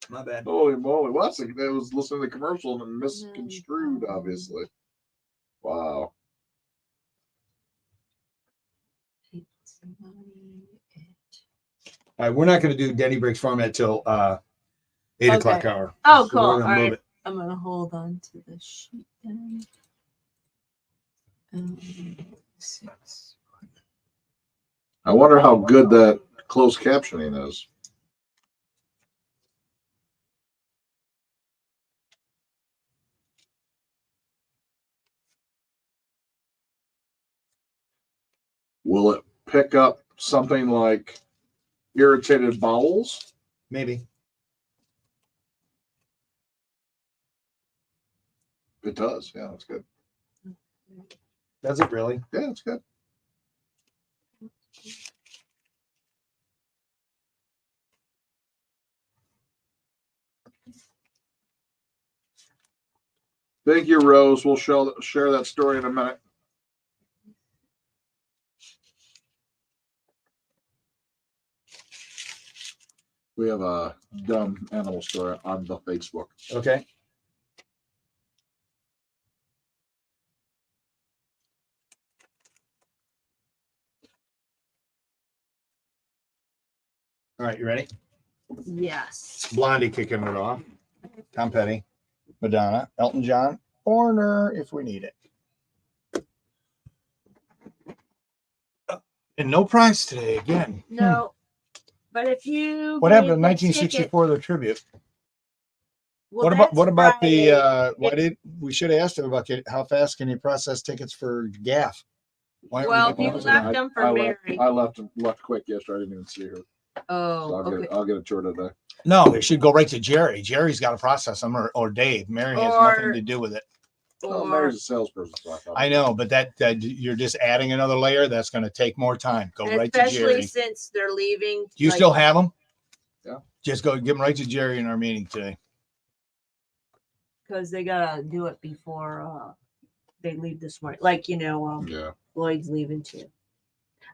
My bad. Holy moly! Well, it was listening to the commercial and misconstrued, obviously. Wow. All right, we're not going to do Denny Breaks format till 8 o'clock hour. Oh, So cool. we're All gonna move right. it. I'm going to hold on to the sheet then. 6. I wonder how good that closed captioning is. Will it pick up something like irritated bowels? Maybe. It does. Yeah, that's good. Does it really? Yeah, it's good. Thank you, Rose. We'll share that story in a minute. We have a dumb animal story on the Facebook. Okay. All right, you ready? Yes. Blondie kicking it off. Tom Petty, Madonna, Elton John, Foreigner if we need it. And no prize today again. No. But if you What happened in gave the ticket- 1964, the tribute? Well, what about Friday. the we should have asked him about how fast can you process tickets for GAF? Why aren't we Well, making you those left now? them for Mary. I left quick yesterday. I didn't even see her. Oh, So I'll get a tour today. No, it should go right to Jerry. Jerry's got to process them, or Dave. Mary has nothing to do with it. Well, Mary's a salesperson, so I thought. I know, but that you're just adding another layer. That's going to take more time. Go And right to especially Jerry. since they're leaving. Do you still have them? Yeah. Just go give them right to Jerry in our meeting today. Because they gotta do it before they leave this morning. Like yeah. Lloyd's leaving too.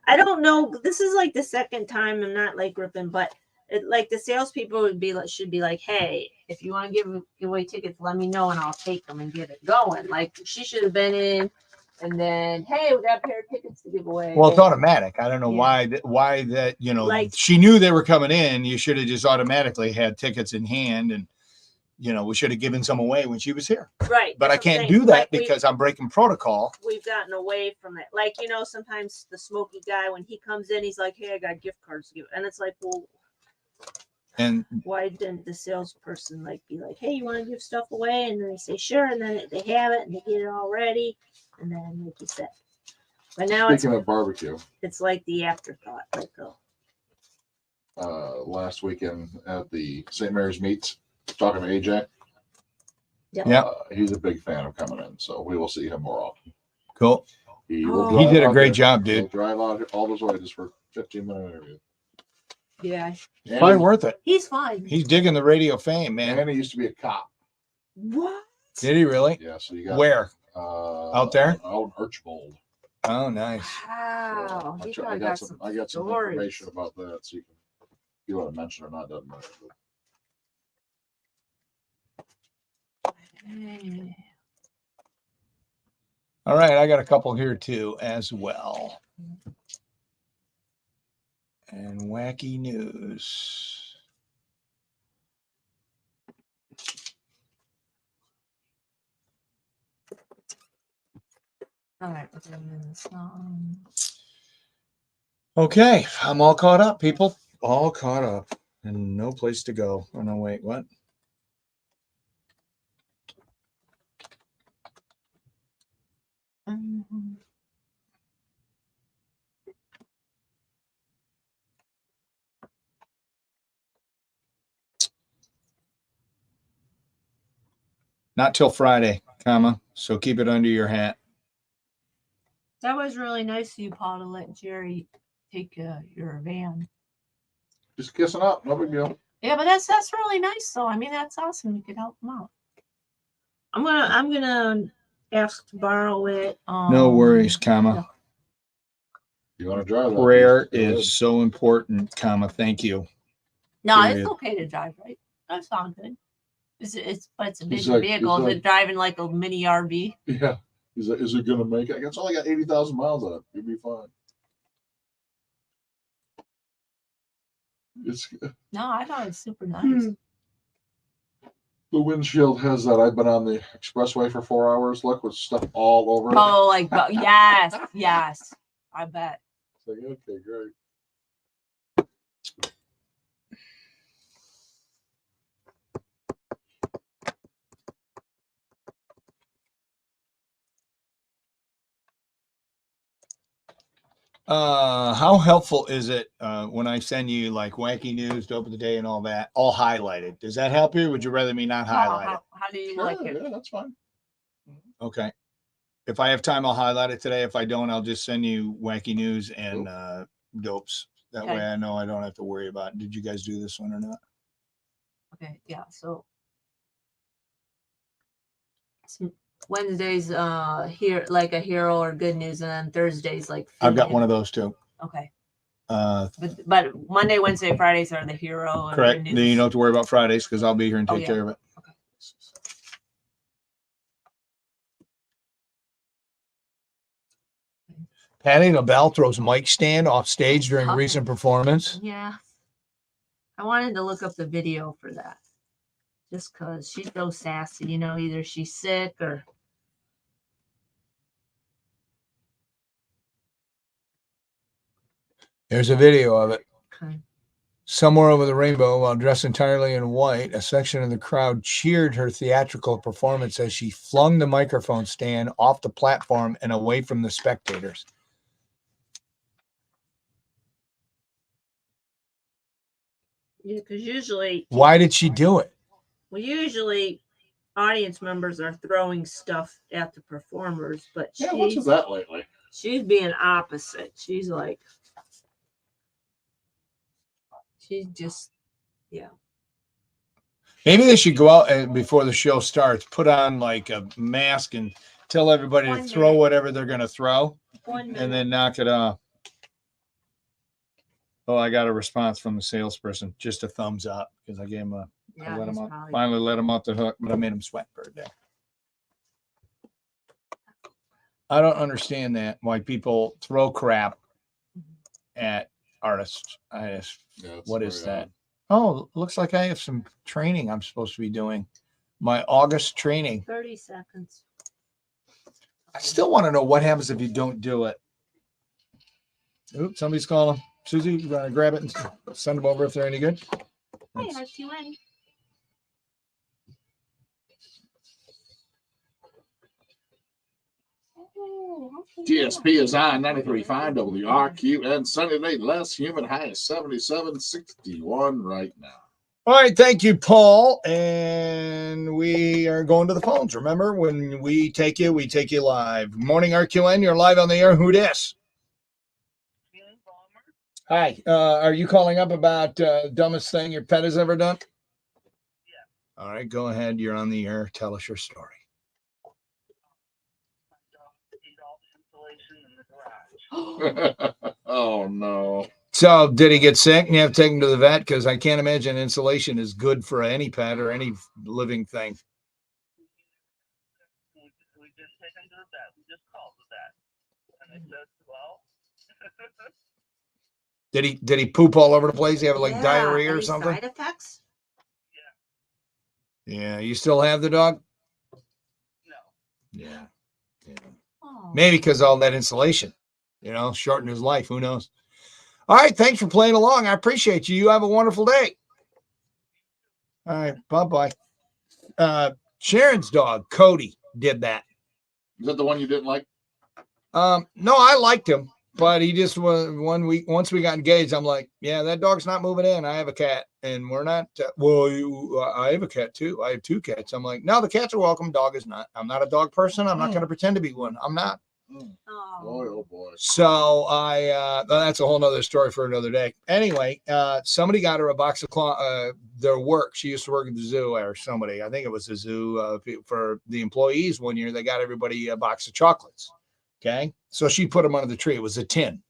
I don't know. This is like the second time. I'm not like ripping, but like the salespeople should be like, hey, if you want to give away tickets, let me know and I'll take them and get it going. Like she should have been in, and then hey, we got a pair of tickets to give away. Well, it's automatic. I don't know Yeah. why that Like- she knew they were coming in. You should have just automatically had tickets in hand, and we should have given some away when she was here. Right. But I that's what I'm can't saying. do that Like, because I'm breaking protocol. we've gotten away from it. Like, sometimes the smoky guy, when he comes in, he's like, hey, I got gift cards to give. And it's like, well, And why didn't the salesperson be like, hey, you want to give stuff away? And then they say, sure. And then they have it and they get it all ready. And then, like you said, but now Speaking of barbecue, it's like the afterthought. Like, last weekend at the St. Mary's Meats, talking to AJ. Yeah. He's a big fan of coming in, so we will see him more often. Cool. He did a great job, dude. He'll drive out all those way just for 15-minute interview. yeah, It's probably worth it. he's fine. He's digging the radio fame, man. And he used to be a cop. What? Did he really? Yeah, so you got Where? Out there? Out in Archbold. Oh, nice. Wow. I He's got probably got some stories. information about that, so you want to mention or not, doesn't matter. All right, I got a couple here too as well. And wacky news. All right. Okay, I'm all caught up, people. All caught up and no place to go. Oh, no, wait, what? Not till Friday, so keep it under your hat. That was really nice of you, Paul, to let Jerry take your van. Just kissing up, no big deal. Yeah, but that's really nice though. I mean, that's awesome. You could help him out. I'm gonna ask to borrow it. No worries, You want to drive that? Prayer is so important, thank you. No, Period. it's okay to drive, right? That's all good. It's a big He's like- vehicle. he's Is like- it driving like a mini RV? Yeah. Is it going to make it? It's only got 80,000 miles on it. You'll be fine. It's No, I thought it was super nice. the windshield has that. I've been on the expressway for 4 hours. Look, with stuff all over it. Oh, yes. I bet. It's like, okay, great. How helpful is it when I send you like wacky news to open the day and all that, all highlighted? Does that help you? Or would you rather me not highlight it? How do you like it? Yeah, that's fine. Okay. If I have time, I'll highlight it today. If I don't, I'll just send you wacky news and dopes. That Okay. way I know I don't have to worry about it. Did you guys do this one or not? Okay, yeah. So Wednesdays, here like a hero or good news, and then Thursdays like. I've got one of those too. Okay. But Monday, Wednesday, Fridays are the hero. And correct. good Then you news. don't have to worry about Fridays because I'll be here and Oh, take yeah. care of it. Patty LaBelle throws mic stand off stage during recent performance. Yeah. I wanted to look up the video for that. Just because she's so sassy, either she's sick or. There's a video of it. Okay. Somewhere over the rainbow, while dressed entirely in white, a section of the crowd cheered her theatrical performance as she flung the microphone stand off the platform and away from the spectators. Yeah, because usually. Why did she do it? Well, usually audience members are throwing stuff at the performers, but what's with that lately? She's being opposite. She's like. She's just, yeah. Maybe they should go out and before the show starts, put on like a mask and tell everybody to throw whatever they're going to throw and then knock it off. Oh, I got a response from the salesperson. Just a thumbs up because I gave him a, I let him off, finally let him off the hook, but I made him sweat for a day. I don't understand that, why people throw crap at artists. What is that? Oh, looks like I have some training I'm supposed to be doing. My August training. 30 seconds. I still want to know what happens if you don't do it. Oops, somebody's calling. Susie, you want to grab it and send them over if they're any good? Hey, that's you in. DSP is on 93.5 WRQ and sunny today, less humid, high is 77.61 right now. All right, thank you, Paul. And we are going to the phones. Remember, when we take you live. Good morning, RQN. You're live on the air. Who dis? Hi. Are you calling up about dumbest thing your pet has ever done? Yeah. All right, go ahead. You're on the air. Tell us your story. Oh, no. So did he get sick and you have to take him to the vet? Because I can't imagine insulation is good for any pet or any living thing. Did he poop all over the place? He have like diarrhea or something? Side effects? Yeah. You still have the dog? No. Yeah. Maybe because all that insulation, shortened his life. Who knows? All right. Thanks for playing along. I appreciate you. You have a wonderful day. All right. Bye-bye. Sharon's dog, Cody, did that. Is that the one you didn't like? No, I liked him, but he just was once we got engaged, I'm like, yeah, that dog's not moving in. I have a cat and we're not, I have a cat too. I have 2 cats. I'm like, no, the cats are welcome. Dog is not. I'm not a dog person. I'm not going to pretend to be one. I'm not. Boy, oh boy. So that's a whole nother story for another day. Anyway, somebody got her a box of their work. She used to work at the zoo, or somebody, I think it was the zoo, for the employees one year. They got everybody a box of chocolates. Okay. So she put them under the tree. It was a tin.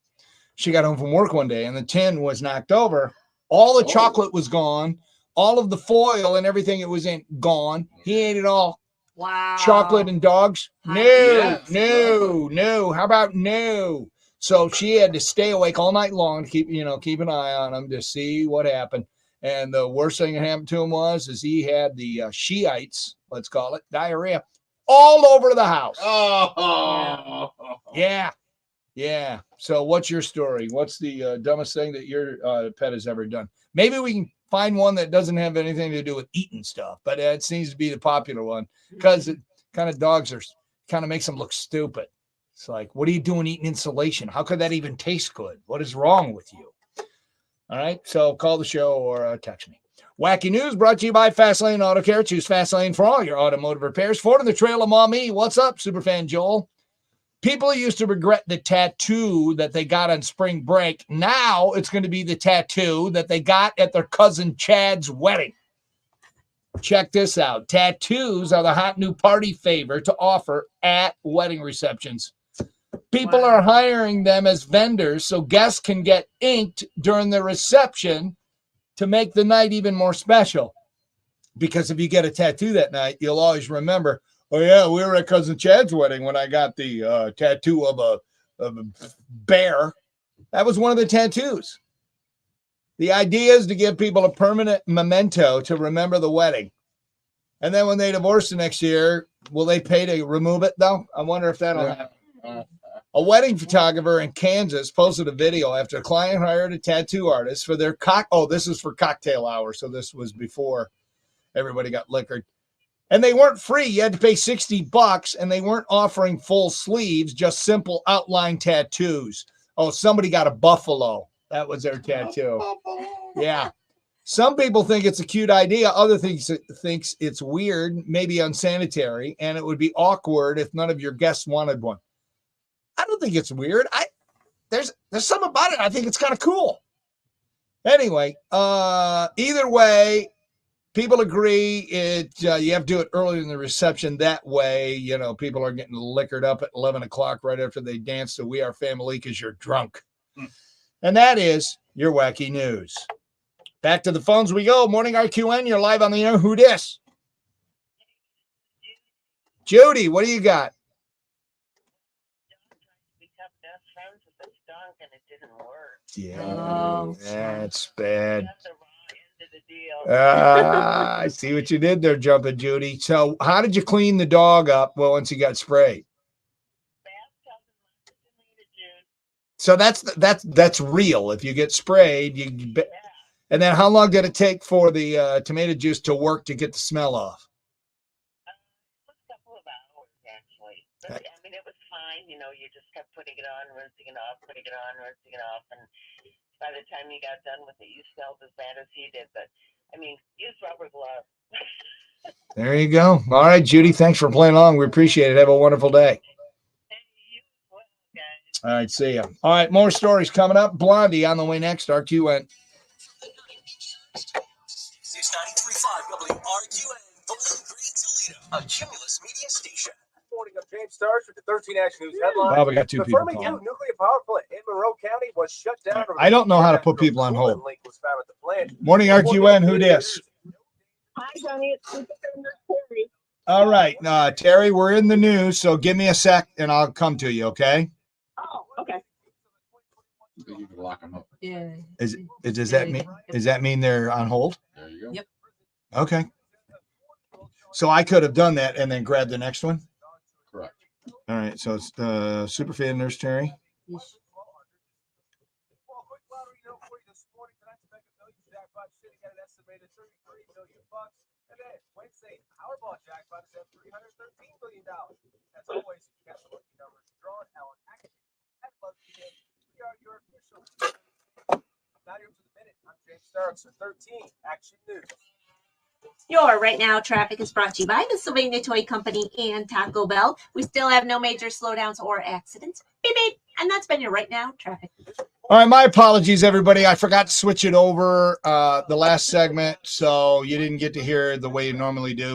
She got home from work one day and the tin was knocked over. All the chocolate was gone. All of the foil and everything it was in, gone. He ate it all. Wow. Chocolate and dogs? No. How about no? So she had to stay awake all night long to keep an eye on him to see what happened. And the worst thing that happened to him was he had the Shiites, let's call it, diarrhea, all over the house. Oh. Yeah. So what's your story? What's the dumbest thing that your pet has ever done? Maybe we can find one that doesn't have anything to do with eating stuff, but it seems to be the popular one because it kind of dogs makes them look stupid. It's like, what are you doing eating insulation? How could that even taste good? What is wrong with you? All right. So call the show or text me. Wacky News brought to you by Fastlane Auto Care. Choose Fastlane for all your automotive repairs. Ford in the Trail of Maumee. What's up, Superfan Joel? People used to regret the tattoo that they got on spring break. Now it's going to be the tattoo that they got at their cousin Chad's wedding. Check this out. Tattoos are the hot new party favor to offer at wedding receptions. People are hiring them as vendors so guests can get inked during the reception to make the night even more special. Because if you get a tattoo that night, you'll always remember, oh, yeah, we were at Cousin Chad's wedding when I got the tattoo of a bear. That was one of the tattoos. The idea is to give people a permanent memento to remember the wedding. And then when they divorce the next year, will they pay to remove it, though? I wonder if that'll happen. A wedding photographer in Kansas posted a video after a client hired a tattoo artist for their this is for cocktail hour, so this was before everybody got liquored. And they weren't free. You had to pay $60, and they weren't offering full sleeves, just simple outline tattoos. Oh, somebody got a buffalo. That was their tattoo. Yeah. Some people think it's a cute idea. Other thinks it's weird, maybe unsanitary, and it would be awkward if none of your guests wanted one. I don't think it's weird. There's something about it. I think it's kind of cool. Anyway, either way, people agree you have to do it early in the reception. That way, people are getting liquored up at 11 o'clock right after they dance to We Are Family because you're drunk. And that is your wacky news. Back to the phones we go. Morning RQN, you're live on the air. Who dis? Judy, what do you got? Yeah, that's bad. I see what you did there, Jumping Judy. So how did you clean the dog up once he got sprayed? So that's real. If you get sprayed, and then how long did it take for the tomato juice to work to get the smell off? A couple of hours, actually. But, I mean, it was fine. You just kept putting it on, rinsing it off, putting it on, rinsing it off. And by the time you got done with it, you smelled as bad as he did. But, I mean, use rubber gloves. There you go. All right, Judy, thanks for playing along. We appreciate it. Have a wonderful day. All right, see ya. All right, more stories coming up. Blondie on the way next. RQN. It's 93.5 WRQN, Bowling Green, Toledo, a Cumulus media station. Morning, I'm James Starch with the 13 Action News headline. Well, we got two people Confirming calling. new nuclear power plant in Monroe County was shut down. I don't know how to put people on hold. Link was found at the plant. Morning RQN. Who dis? Hi, Johnny. It's Terry. All right, Terry, we're in the news, so give me a sec and I'll come to you, okay? Oh, okay. You can lock them up. Yeah. Does that mean they're on hold? There you go. Yep. Okay. So I could have done that and then grabbed the next one? Correct. All right, so it's Superfan Nurse Terry. Wednesday, Powerball jackpot is at $313 million. As always, you got the lucky numbers drawn out. At we are your official. Now you're to the minute. I'm James Starks for 13 Action News. Your Right Now traffic is brought to you by the Sylvania Toy Company and Taco Bell. We still have no major slowdowns or accidents. Beep, beep. And that's been your Right Now traffic. All right, my apologies, everybody. I forgot to switch it over the last segment, so you didn't get to hear it the way you normally do.